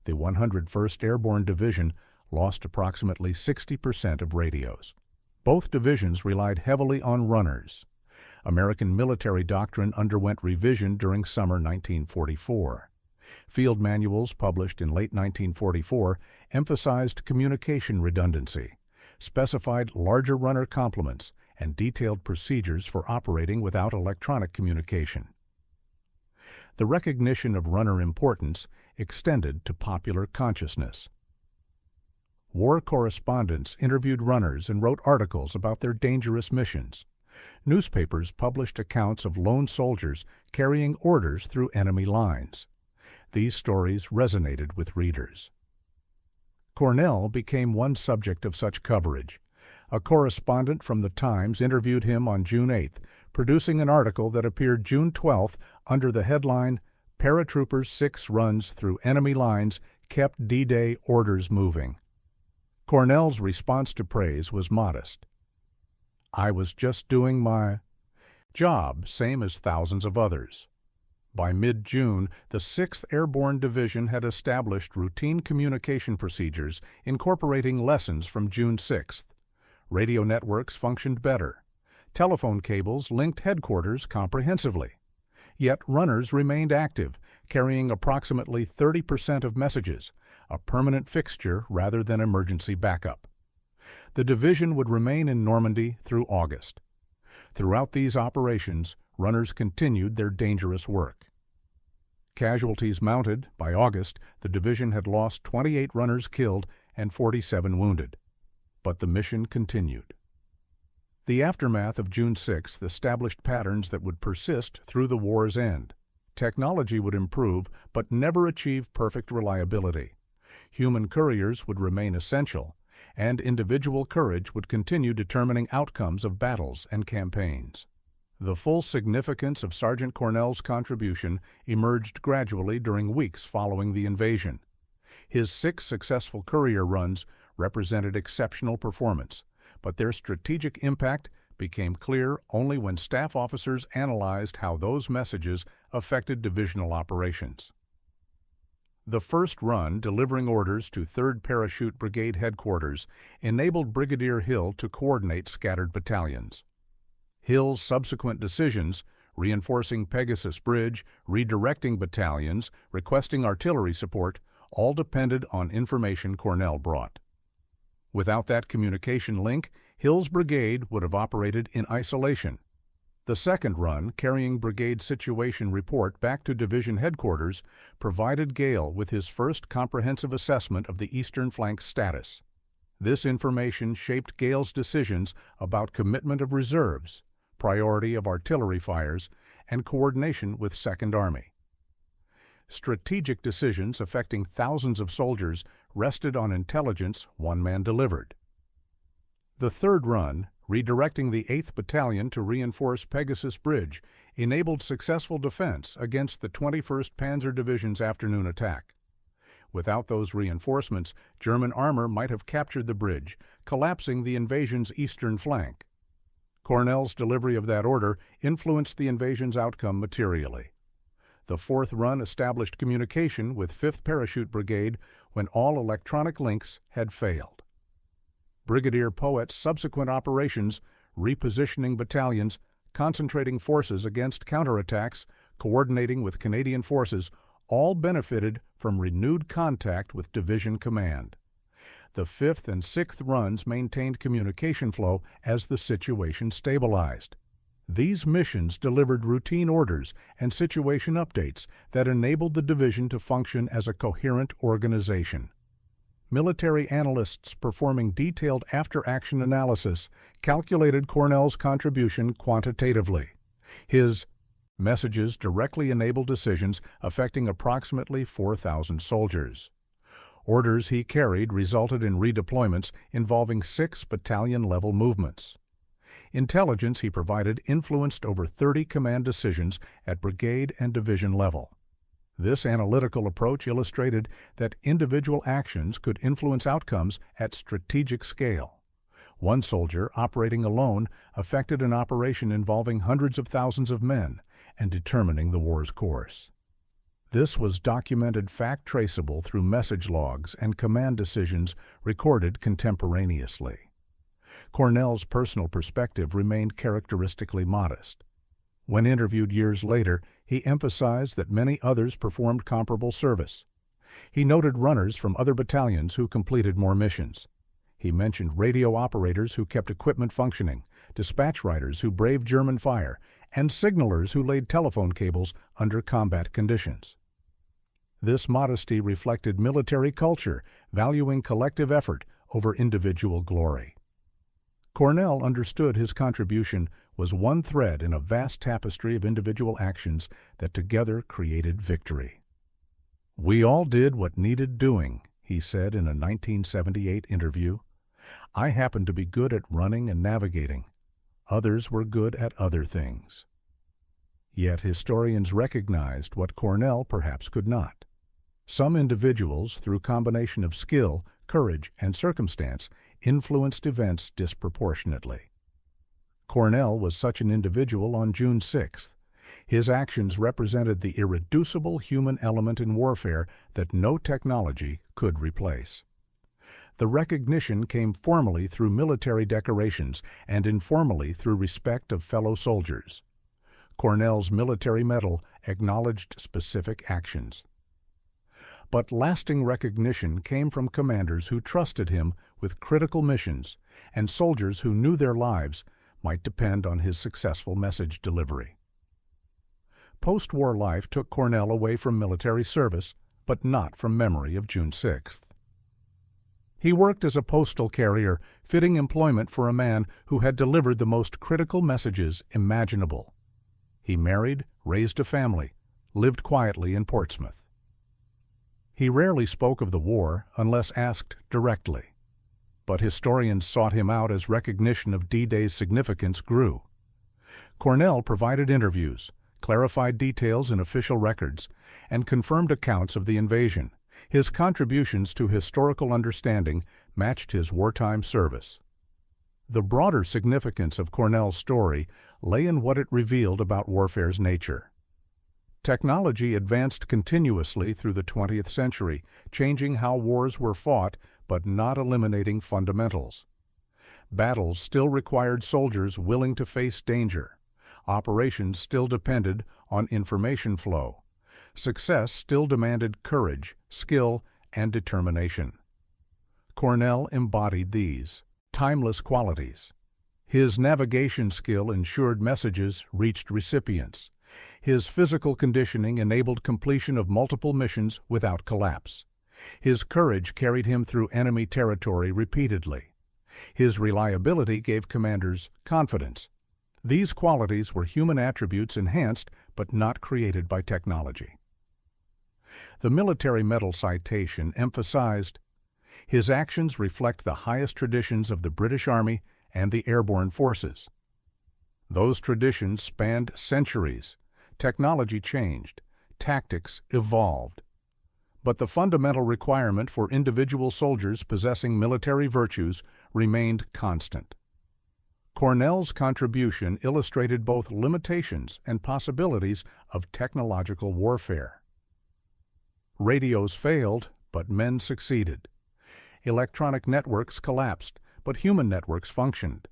The 101st Airborne Division lost approximately 60% of radios. Both divisions relied heavily on runners. American military doctrine underwent revision during summer 1944. Field manuals published in late 1944 emphasized communication redundancy, specified larger runner complements, and detailed procedures for operating without electronic communication. The recognition of runner importance extended to popular consciousness. War correspondents interviewed runners and wrote articles about their dangerous missions. Newspapers published accounts of lone soldiers carrying orders through enemy lines. These stories resonated with readers. Cornell became one subject of such coverage. A correspondent from the Times interviewed him on June 8th, producing an article that appeared June 12th under the headline, "Paratroopers' 6 runs through enemy lines kept D-Day orders moving." Cornell's response to praise was modest. "I was just doing my job, same as thousands of others." By mid-June, the 6th Airborne Division had established routine communication procedures incorporating lessons from June 6th. Radio networks functioned better. Telephone cables linked headquarters comprehensively. Yet runners remained active, carrying approximately 30% of messages, a permanent fixture rather than emergency backup. The division would remain in Normandy through August. Throughout these operations, runners continued their dangerous work. Casualties mounted. By August, the division had lost 28 runners killed and 47 wounded. But the mission continued. The aftermath of June 6th established patterns that would persist through the war's end. Technology would improve, but never achieve perfect reliability. Human couriers would remain essential, and individual courage would continue determining outcomes of battles and campaigns. The full significance of Sergeant Cornell's contribution emerged gradually during weeks following the invasion. His 6 successful courier runs represented exceptional performance, but their strategic impact became clear only when staff officers analyzed how those messages affected divisional operations. The first run, delivering orders to 3rd Parachute Brigade headquarters, enabled Brigadier Hill to coordinate scattered battalions. Hill's subsequent decisions, reinforcing Pegasus Bridge, redirecting battalions, requesting artillery support, all depended on information Cornell brought. Without that communication link, Hill's brigade would have operated in isolation. The second run, carrying brigade situation report back to division headquarters, provided Gale with his first comprehensive assessment of the eastern flank's status. This information shaped Gale's decisions about commitment of reserves, priority of artillery fires, and coordination with Second Army. Strategic decisions affecting thousands of soldiers rested on intelligence one man delivered. The third run, redirecting the 8th Battalion to reinforce Pegasus Bridge, enabled successful defense against the 21st Panzer Division's afternoon attack. Without those reinforcements, German armor might have captured the bridge, collapsing the invasion's eastern flank. Cornell's delivery of that order influenced the invasion's outcome materially. The 4th run established communication with 5th Parachute Brigade when all electronic links had failed. Brigadier Poet's subsequent operations, repositioning battalions, concentrating forces against counterattacks, coordinating with Canadian forces, all benefited from renewed contact with division command. The 5th and 6th runs maintained communication flow as the situation stabilized. These missions delivered routine orders and situation updates that enabled the division to function as a coherent organization. military analysts performing detailed after-action analysis calculated Cornell's contribution quantitatively. His messages directly enabled decisions affecting approximately 4,000 soldiers. Orders he carried resulted in redeployments involving 6 battalion-level movements. Intelligence he provided influenced over 30 command decisions at brigade and division level. This analytical approach illustrated that individual actions could influence outcomes at strategic scale. One soldier, operating alone, affected an operation involving hundreds of thousands of men and determining the war's course. This was documented fact traceable through message logs and command decisions recorded contemporaneously. Cornell's personal perspective remained characteristically modest. When interviewed years later, he emphasized that many others performed comparable service. He noted runners from other battalions who completed more missions. He mentioned radio operators who kept equipment functioning, dispatch riders who braved German fire, and signalers who laid telephone cables under combat conditions. This modesty reflected military culture, valuing collective effort over individual glory. Cornell understood his contribution was one thread in a vast tapestry of individual actions that together created victory. "We all did what needed doing," he said in a 1978 interview. "I happened to be good at running and navigating. Others were good at other things." Yet historians recognized what Cornell perhaps could not. Some individuals, through combination of skill, courage, and circumstance, influenced events disproportionately. Cornell was such an individual on June 6th. His actions represented the irreducible human element in warfare that no technology could replace. The recognition came formally through military decorations and informally through respect of fellow soldiers. Cornell's military medal acknowledged specific actions. But lasting recognition came from commanders who trusted him with critical missions and soldiers who knew their lives might depend on his successful message delivery. Post-war life took Cornell away from military service, but not from memory of June 6th. He worked as a postal carrier, fitting employment for a man who had delivered the most critical messages imaginable. He married, raised a family, lived quietly in Portsmouth. He rarely spoke of the war unless asked directly, but historians sought him out as recognition of D-Day's significance grew. Cornell provided interviews, clarified details in official records, and confirmed accounts of the invasion. His contributions to historical understanding matched his wartime service. The broader significance of Cornell's story lay in what it revealed about warfare's nature. Technology advanced continuously through the 20th century, changing how wars were fought but not eliminating fundamentals. Battles still required soldiers willing to face danger. Operations still depended on information flow. Success still demanded courage, skill, and determination. Cornell embodied these timeless qualities. His navigation skill ensured messages reached recipients. His physical conditioning enabled completion of multiple missions without collapse. His courage carried him through enemy territory repeatedly. His reliability gave commanders confidence. These qualities were human attributes enhanced but not created by technology. The military medal citation emphasized, "His actions reflect the highest traditions of the British Army and the airborne forces." Those traditions spanned centuries. Technology changed. Tactics evolved. But the fundamental requirement for individual soldiers possessing military virtues remained constant. Cornell's contribution illustrated both limitations and possibilities of technological warfare. Radios failed, but men succeeded. Electronic networks collapsed, but human networks functioned.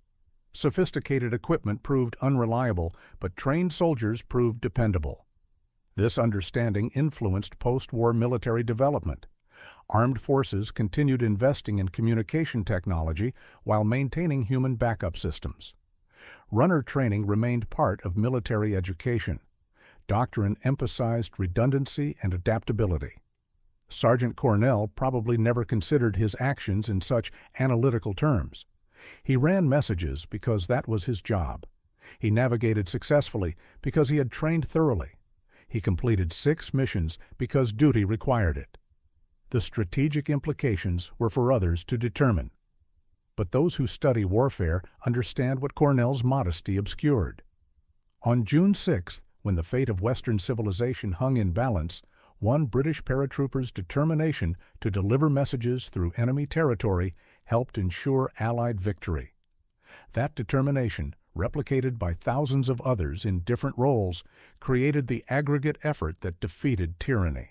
Sophisticated equipment proved unreliable, but trained soldiers proved dependable. This understanding influenced post-war military development. Armed forces continued investing in communication technology while maintaining human backup systems. Runner training remained part of military education. Doctrine emphasized redundancy and adaptability. Sergeant Cornell probably never considered his actions in such analytical terms. He ran messages because that was his job. He navigated successfully because he had trained thoroughly. He completed 6 missions because duty required it. The strategic implications were for others to determine. But those who study warfare understand what Cornell's modesty obscured. On June 6th, when the fate of Western civilization hung in balance, one British paratrooper's determination to deliver messages through enemy territory helped ensure Allied victory. That determination, replicated by thousands of others in different roles, created the aggregate effort that defeated tyranny.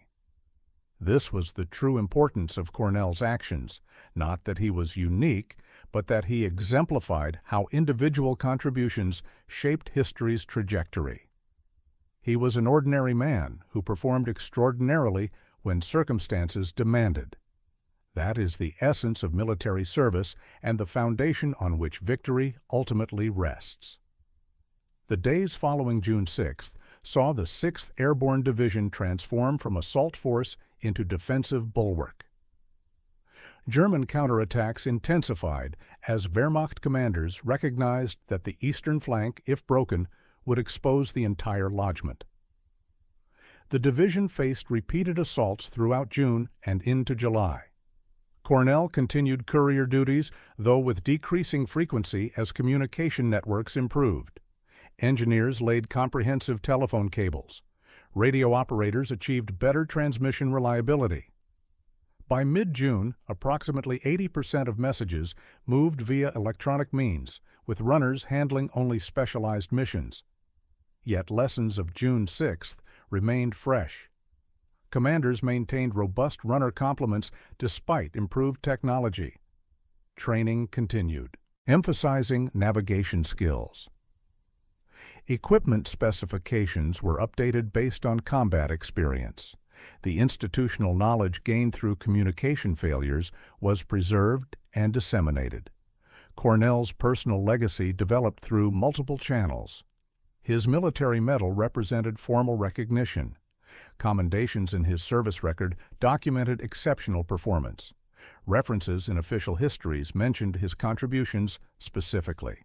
This was the true importance of Cornell's actions, not that he was unique, but that he exemplified how individual contributions shaped history's trajectory. He was an ordinary man who performed extraordinarily when circumstances demanded. That is the essence of military service and the foundation on which victory ultimately rests. The days following June 6th saw the 6th Airborne Division transform from assault force into defensive bulwark. German counterattacks intensified as Wehrmacht commanders recognized that the eastern flank, if broken, would expose the entire lodgment. The division faced repeated assaults throughout June and into July. Cornell continued courier duties, though with decreasing frequency as communication networks improved. Engineers laid comprehensive telephone cables. Radio operators achieved better transmission reliability. By mid-June, approximately 80% of messages moved via electronic means, with runners handling only specialized missions. Yet lessons of June 6th remained fresh. Commanders maintained robust runner complements despite improved technology. Training continued, emphasizing navigation skills. Equipment specifications were updated based on combat experience. The institutional knowledge gained through communication failures was preserved and disseminated. Cornell's personal legacy developed through multiple channels. His military medal represented formal recognition. Commendations in his service record documented exceptional performance. References in official histories mentioned his contributions specifically.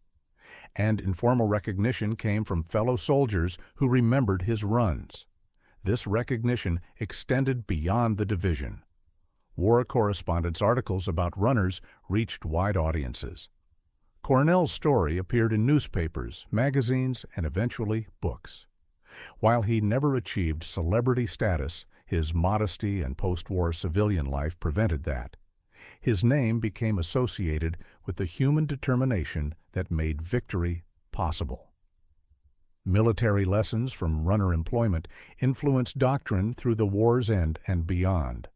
And informal recognition came from fellow soldiers who remembered his runs. This recognition extended beyond the division. War correspondence articles about runners reached wide audiences. Cornell's story appeared in newspapers, magazines, and eventually books. While he never achieved celebrity status, his modesty and post-war civilian life prevented that. His name became associated with the human determination that made victory possible. Military lessons from runner employment influenced doctrine through the war's end and beyond.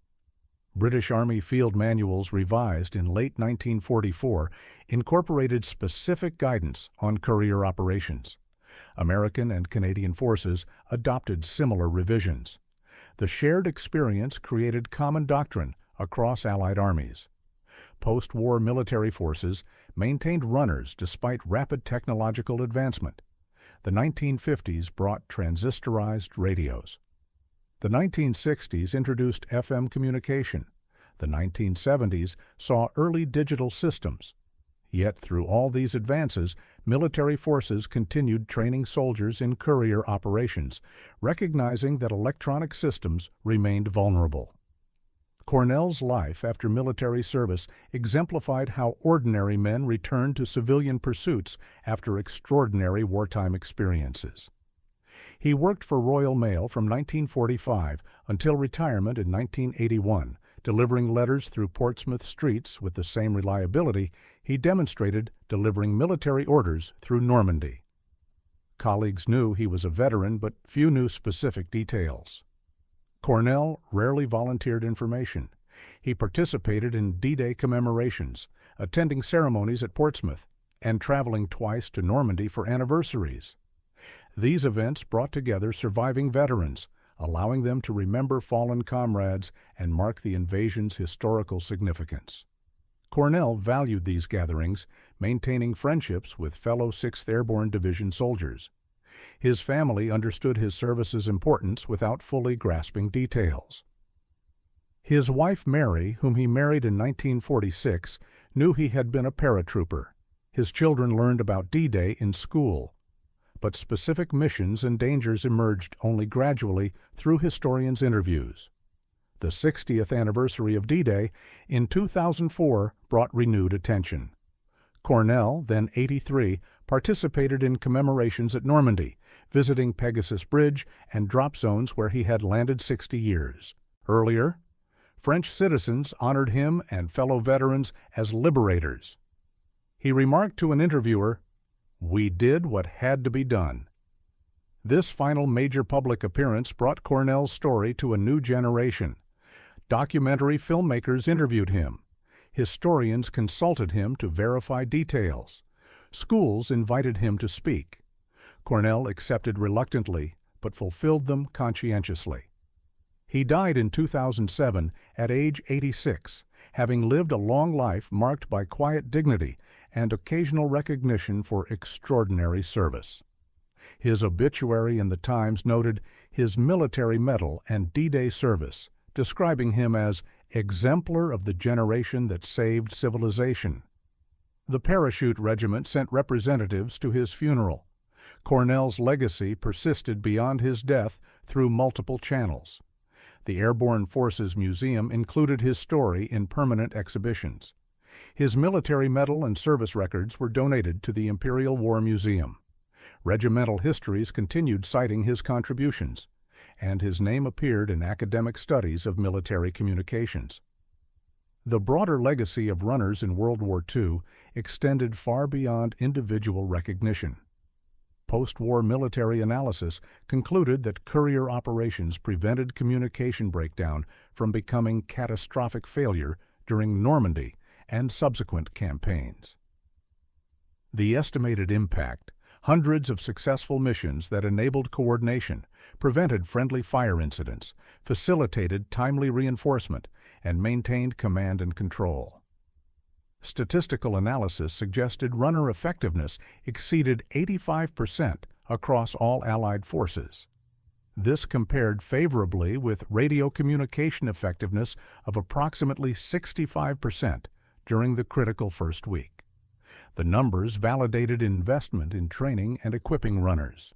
British Army field manuals revised in late 1944 incorporated specific guidance on courier operations. American and Canadian forces adopted similar revisions. The shared experience created common doctrine across Allied armies. Post-war military forces maintained runners despite rapid technological advancement. The 1950s brought transistorized radios. The 1960s introduced FM communication. The 1970s saw early digital systems. Yet through all these advances, military forces continued training soldiers in courier operations, recognizing that electronic systems remained vulnerable. Cornell's life after military service exemplified how ordinary men returned to civilian pursuits after extraordinary wartime experiences. He worked for Royal Mail from 1945 until retirement in 1981, delivering letters through Portsmouth streets with the same reliability he demonstrated delivering military orders through Normandy. Colleagues knew he was a veteran, but few knew specific details. Cornell rarely volunteered information. He participated in D-Day commemorations, attending ceremonies at Portsmouth, and traveling twice to Normandy for anniversaries. These events brought together surviving veterans, allowing them to remember fallen comrades and mark the invasion's historical significance. Cornell valued these gatherings, maintaining friendships with fellow 6th Airborne Division soldiers. His family understood his service's importance without fully grasping details. His wife Mary, whom he married in 1946, knew he had been a paratrooper. His children learned about D-Day in school. But specific missions and dangers emerged only gradually through historians' interviews. The 60th anniversary of D-Day in 2004 brought renewed attention. Cornell, then 83, participated in commemorations at Normandy, visiting Pegasus Bridge and drop zones where he had landed 60 years. Earlier, French citizens honored him and fellow veterans as liberators. He remarked to an interviewer, "We did what had to be done." This final major public appearance brought Cornell's story to a new generation. Documentary filmmakers interviewed him. Historians consulted him to verify details. Schools invited him to speak. Cornell accepted reluctantly, but fulfilled them conscientiously. He died in 2007 at age 86, having lived a long life marked by quiet dignity and occasional recognition for extraordinary service. His obituary in the Times noted his military medal and D-Day service, describing him as exemplar of the generation that saved civilization. The Parachute Regiment sent representatives to his funeral. Cornell's legacy persisted beyond his death through multiple channels. The Airborne Forces Museum included his story in permanent exhibitions. His military medal and service records were donated to the Imperial War Museum. Regimental histories continued citing his contributions, and his name appeared in academic studies of military communications. The broader legacy of runners in World War II extended far beyond individual recognition. Post-war military analysis concluded that courier operations prevented communication breakdown from becoming catastrophic failure during Normandy and subsequent campaigns. The estimated impact: hundreds of successful missions that enabled coordination, prevented friendly fire incidents, facilitated timely reinforcement, and maintained command and control. Statistical analysis suggested runner effectiveness exceeded 85% across all Allied forces. This compared favorably with radio communication effectiveness of approximately 65% during the critical first week. The numbers validated investment in training and equipping runners.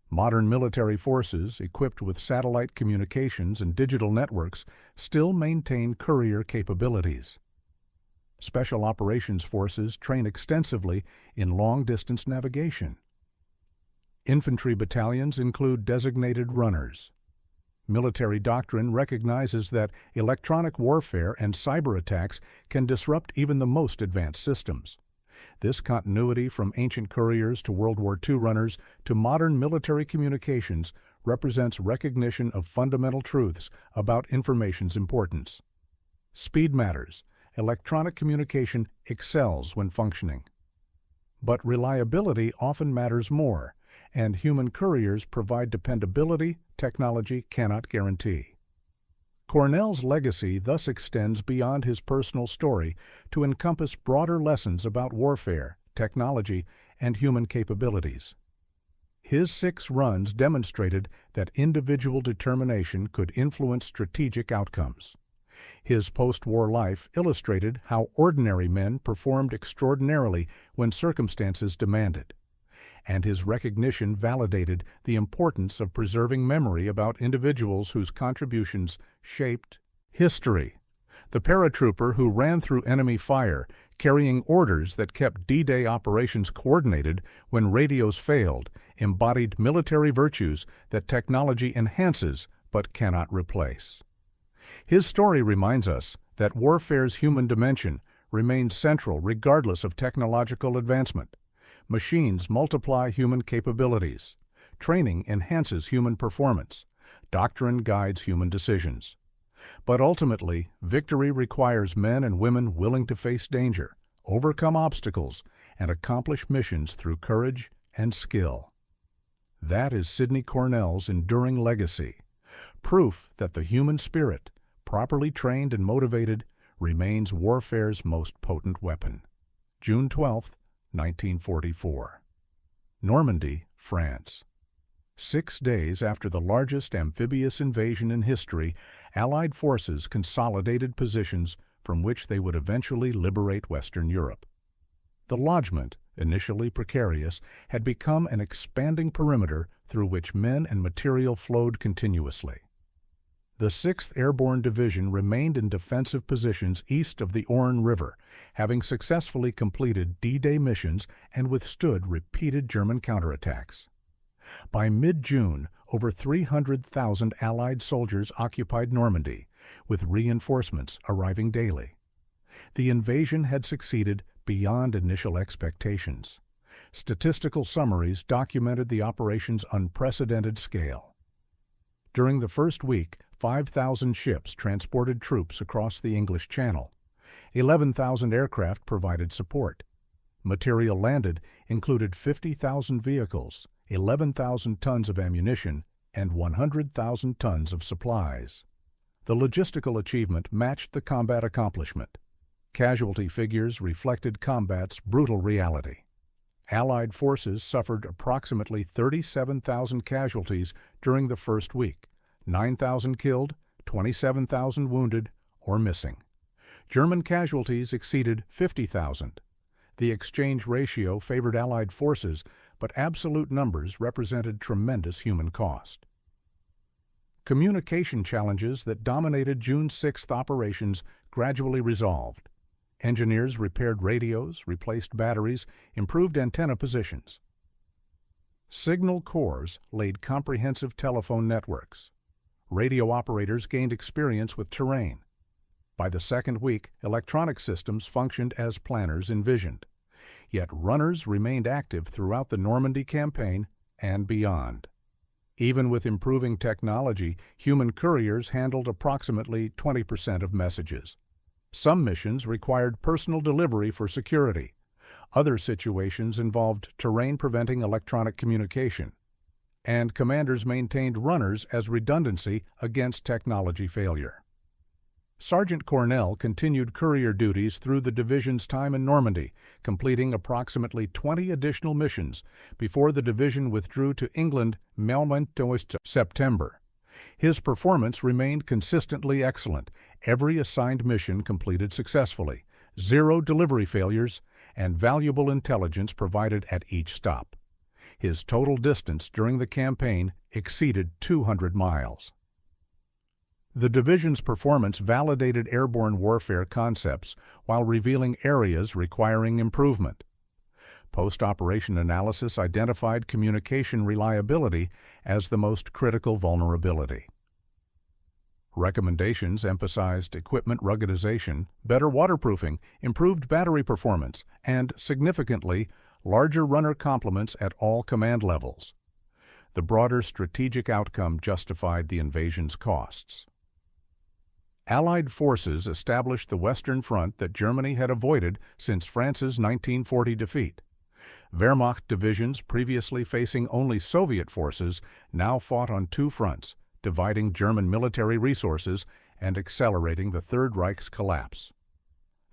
Modern military forces, equipped with satellite communications and digital networks, still maintain courier capabilities. Special Operations Forces train extensively in long-distance navigation. Infantry battalions include designated runners. Military doctrine recognizes that electronic warfare and cyber attacks can disrupt even the most advanced systems. This continuity from ancient couriers to World War II runners to modern military communications represents recognition of fundamental truths about information's importance. Speed matters. Electronic communication excels when functioning. But reliability often matters more, and human couriers provide dependability technology cannot guarantee. Cornell's legacy thus extends beyond his personal story to encompass broader lessons about warfare, technology, and human capabilities. His 6 runs demonstrated that individual determination could influence strategic outcomes. His post-war life illustrated how ordinary men performed extraordinarily when circumstances demanded, and his recognition validated the importance of preserving memory about individuals whose contributions shaped history. The paratrooper who ran through enemy fire, carrying orders that kept D-Day operations coordinated when radios failed, embodied military virtues that technology enhances but cannot replace. His story reminds us that warfare's human dimension remains central regardless of technological advancement. Machines multiply human capabilities. Training enhances human performance. Doctrine guides human decisions. But ultimately, victory requires men and women willing to face danger, overcome obstacles, and accomplish missions through courage and skill. That is Sidney Cornell's enduring legacy, proof that the human spirit, properly trained and motivated, remains warfare's most potent weapon. June 12, 1944. Normandy, France. 6 days after the largest amphibious invasion in history, Allied forces consolidated positions from which they would eventually liberate Western Europe. The lodgment, initially precarious, had become an expanding perimeter through which men and material flowed continuously. The 6th Airborne Division remained in defensive positions east of the Orne River, having successfully completed D-Day missions and withstood repeated German counterattacks. By mid-June, over 300,000 Allied soldiers occupied Normandy, with reinforcements arriving daily. The invasion had succeeded beyond initial expectations. Statistical summaries documented the operation's unprecedented scale. During the first week, 5,000 ships transported troops across the English Channel. 11,000 aircraft provided support. Material landed included 50,000 vehicles, 11,000 tons of ammunition, and 100,000 tons of supplies. The logistical achievement matched the combat accomplishment. Casualty figures reflected combat's brutal reality. Allied forces suffered approximately 37,000 casualties during the first week, 9,000 killed, 27,000 wounded or missing. German casualties exceeded 50,000. The exchange ratio favored Allied forces, but absolute numbers represented tremendous human cost. Communication challenges that dominated June 6th operations gradually resolved. Engineers repaired radios, replaced batteries, improved antenna positions. Signal corps laid comprehensive telephone networks. Radio operators gained experience with terrain. By the second week, electronic systems functioned as planners envisioned. Yet runners remained active throughout the Normandy campaign and beyond. Even with improving technology, human couriers handled approximately 20% of messages. Some missions required personal delivery for security. Other situations involved terrain preventing electronic communication. And commanders maintained runners as redundancy against technology failure. Sergeant Cornell continued courier duties through the division's time in Normandy, completing approximately 20 additional missions before the division withdrew to England September. His performance remained consistently excellent. Every assigned mission completed successfully, 0 delivery failures, and valuable intelligence provided at each stop. His total distance during the campaign exceeded 200 miles. The division's performance validated airborne warfare concepts while revealing areas requiring improvement. Post-operation analysis identified communication reliability as the most critical vulnerability. Recommendations emphasized equipment ruggedization, better waterproofing, improved battery performance, and, significantly, larger runner complements at all command levels. The broader strategic outcome justified the invasion's costs. Allied forces established the Western Front that Germany had avoided since France's 1940 defeat. Wehrmacht divisions previously facing only Soviet forces now fought on 2 fronts, dividing German military resources and accelerating the Third Reich's collapse.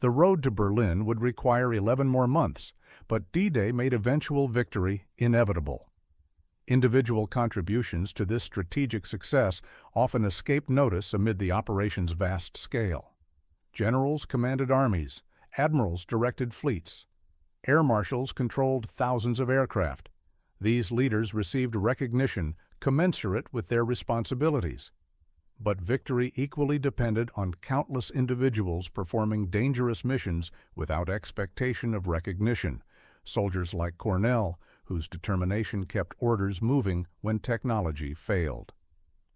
The road to Berlin would require 11 more months, but D-Day made eventual victory inevitable. Individual contributions to this strategic success often escaped notice amid the operation's vast scale. Generals commanded armies, admirals directed fleets, air marshals controlled thousands of aircraft. These leaders received recognition commensurate with their responsibilities. But victory equally depended on countless individuals performing dangerous missions without expectation of recognition, soldiers like Cornell, whose determination kept orders moving when technology failed.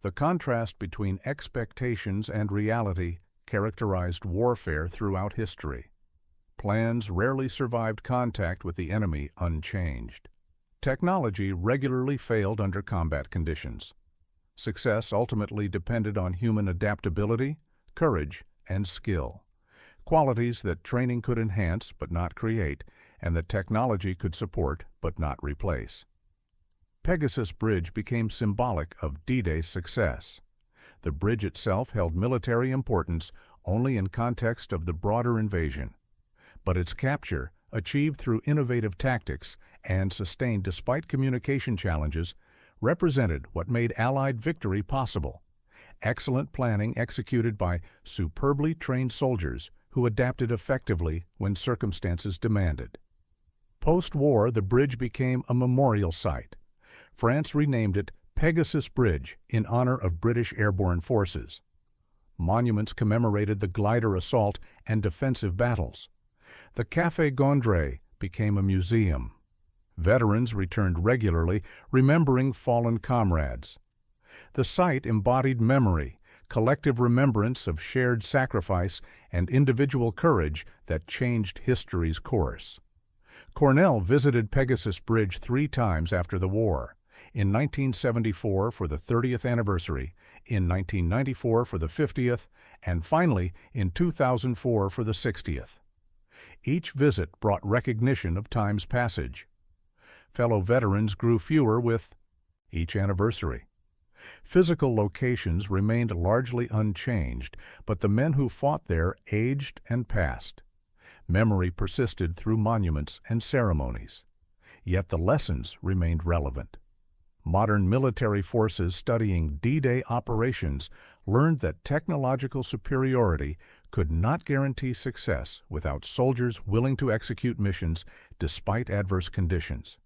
The contrast between expectations and reality characterized warfare throughout history. Plans rarely survived contact with the enemy unchanged. Technology regularly failed under combat conditions. Success ultimately depended on human adaptability, courage, and skill, qualities that training could enhance but not create, and that technology could support but not replace. Pegasus Bridge became symbolic of D-Day's success. The bridge itself held military importance only in context of the broader invasion, but its capture, achieved through innovative tactics and sustained despite communication challenges, represented what made Allied victory possible. Excellent planning executed by superbly trained soldiers who adapted effectively when circumstances demanded. Post-war, the bridge became a memorial site. France renamed it Pegasus Bridge in honor of British airborne forces. Monuments commemorated the glider assault and defensive battles. The Café Gondry became a museum. Veterans returned regularly, remembering fallen comrades. The site embodied memory, collective remembrance of shared sacrifice and individual courage that changed history's course. Cornell visited Pegasus Bridge 3 times after the war, in 1974 for the 30th anniversary, in 1994 for the 50th, and finally in 2004 for the 60th. Each visit brought recognition of time's passage. Fellow veterans grew fewer with each anniversary. Physical locations remained largely unchanged, but the men who fought there aged and passed. Memory persisted through monuments and ceremonies. Yet the lessons remained relevant. Modern military forces studying D-Day operations learned that technological superiority could not guarantee success without soldiers willing to execute missions despite adverse conditions.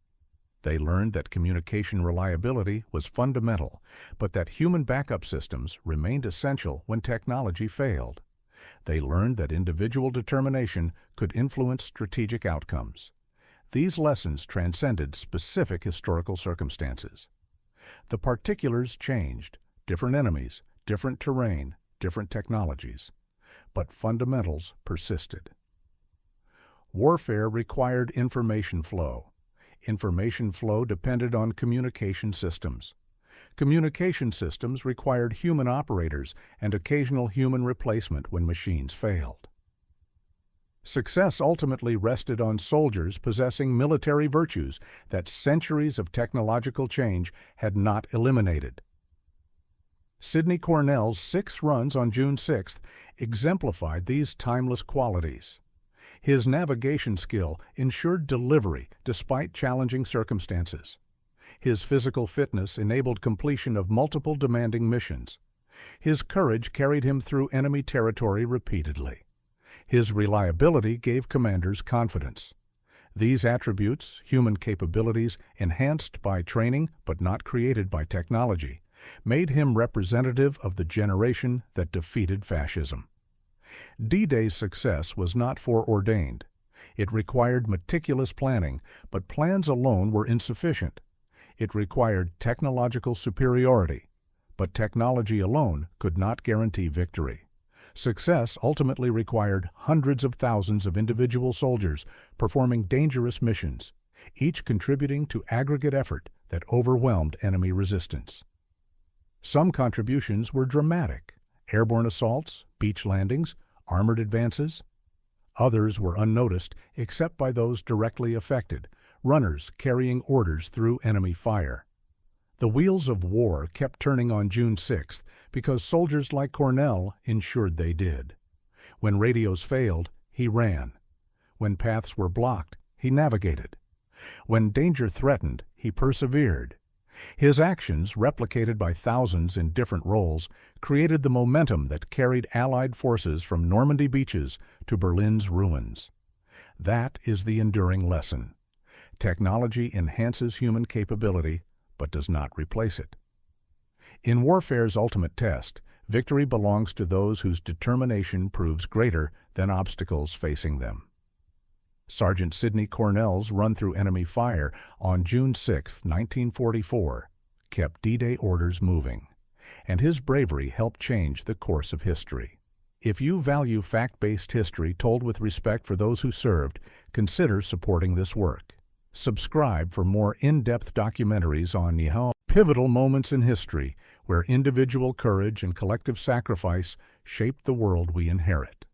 They learned that communication reliability was fundamental, but that human backup systems remained essential when technology failed. They learned that individual determination could influence strategic outcomes. These lessons transcended specific historical circumstances. The particulars changed, different enemies, different terrain, different technologies, but fundamentals persisted. Warfare required information flow. Information flow depended on communication systems. Communication systems required human operators and occasional human replacement when machines failed. Success ultimately rested on soldiers possessing military virtues that centuries of technological change had not eliminated. Sidney Cornell's 6 runs on June 6th exemplified these timeless qualities. His navigation skill ensured delivery despite challenging circumstances. His physical fitness enabled completion of multiple demanding missions. His courage carried him through enemy territory repeatedly. His reliability gave commanders confidence. These attributes, human capabilities enhanced by training but not created by technology, made him representative of the generation that defeated fascism. D-Day's success was not foreordained. It required meticulous planning, but plans alone were insufficient. It required technological superiority, but technology alone could not guarantee victory. Success ultimately required hundreds of thousands of individual soldiers performing dangerous missions, each contributing to aggregate effort that overwhelmed enemy resistance. Some contributions were dramatic: airborne assaults, beach landings, armored advances. Others were unnoticed except by those directly affected, runners carrying orders through enemy fire. The wheels of war kept turning on June 6th because soldiers like Cornell ensured they did. When radios failed, he ran. When paths were blocked, he navigated. When danger threatened, he persevered. His actions, replicated by thousands in different roles, created the momentum that carried Allied forces from Normandy beaches to Berlin's ruins. That is the enduring lesson. Technology enhances human capability, but does not replace it. In warfare's ultimate test, victory belongs to those whose determination proves greater than obstacles facing them. Sergeant Sidney Cornell's run through enemy fire on June 6, 1944, kept D-Day orders moving, and his bravery helped change the course of history. If you value fact-based history told with respect for those who served, consider supporting this work. Subscribe for more in-depth documentaries on pivotal moments in history where individual courage and collective sacrifice shaped the world we inherit.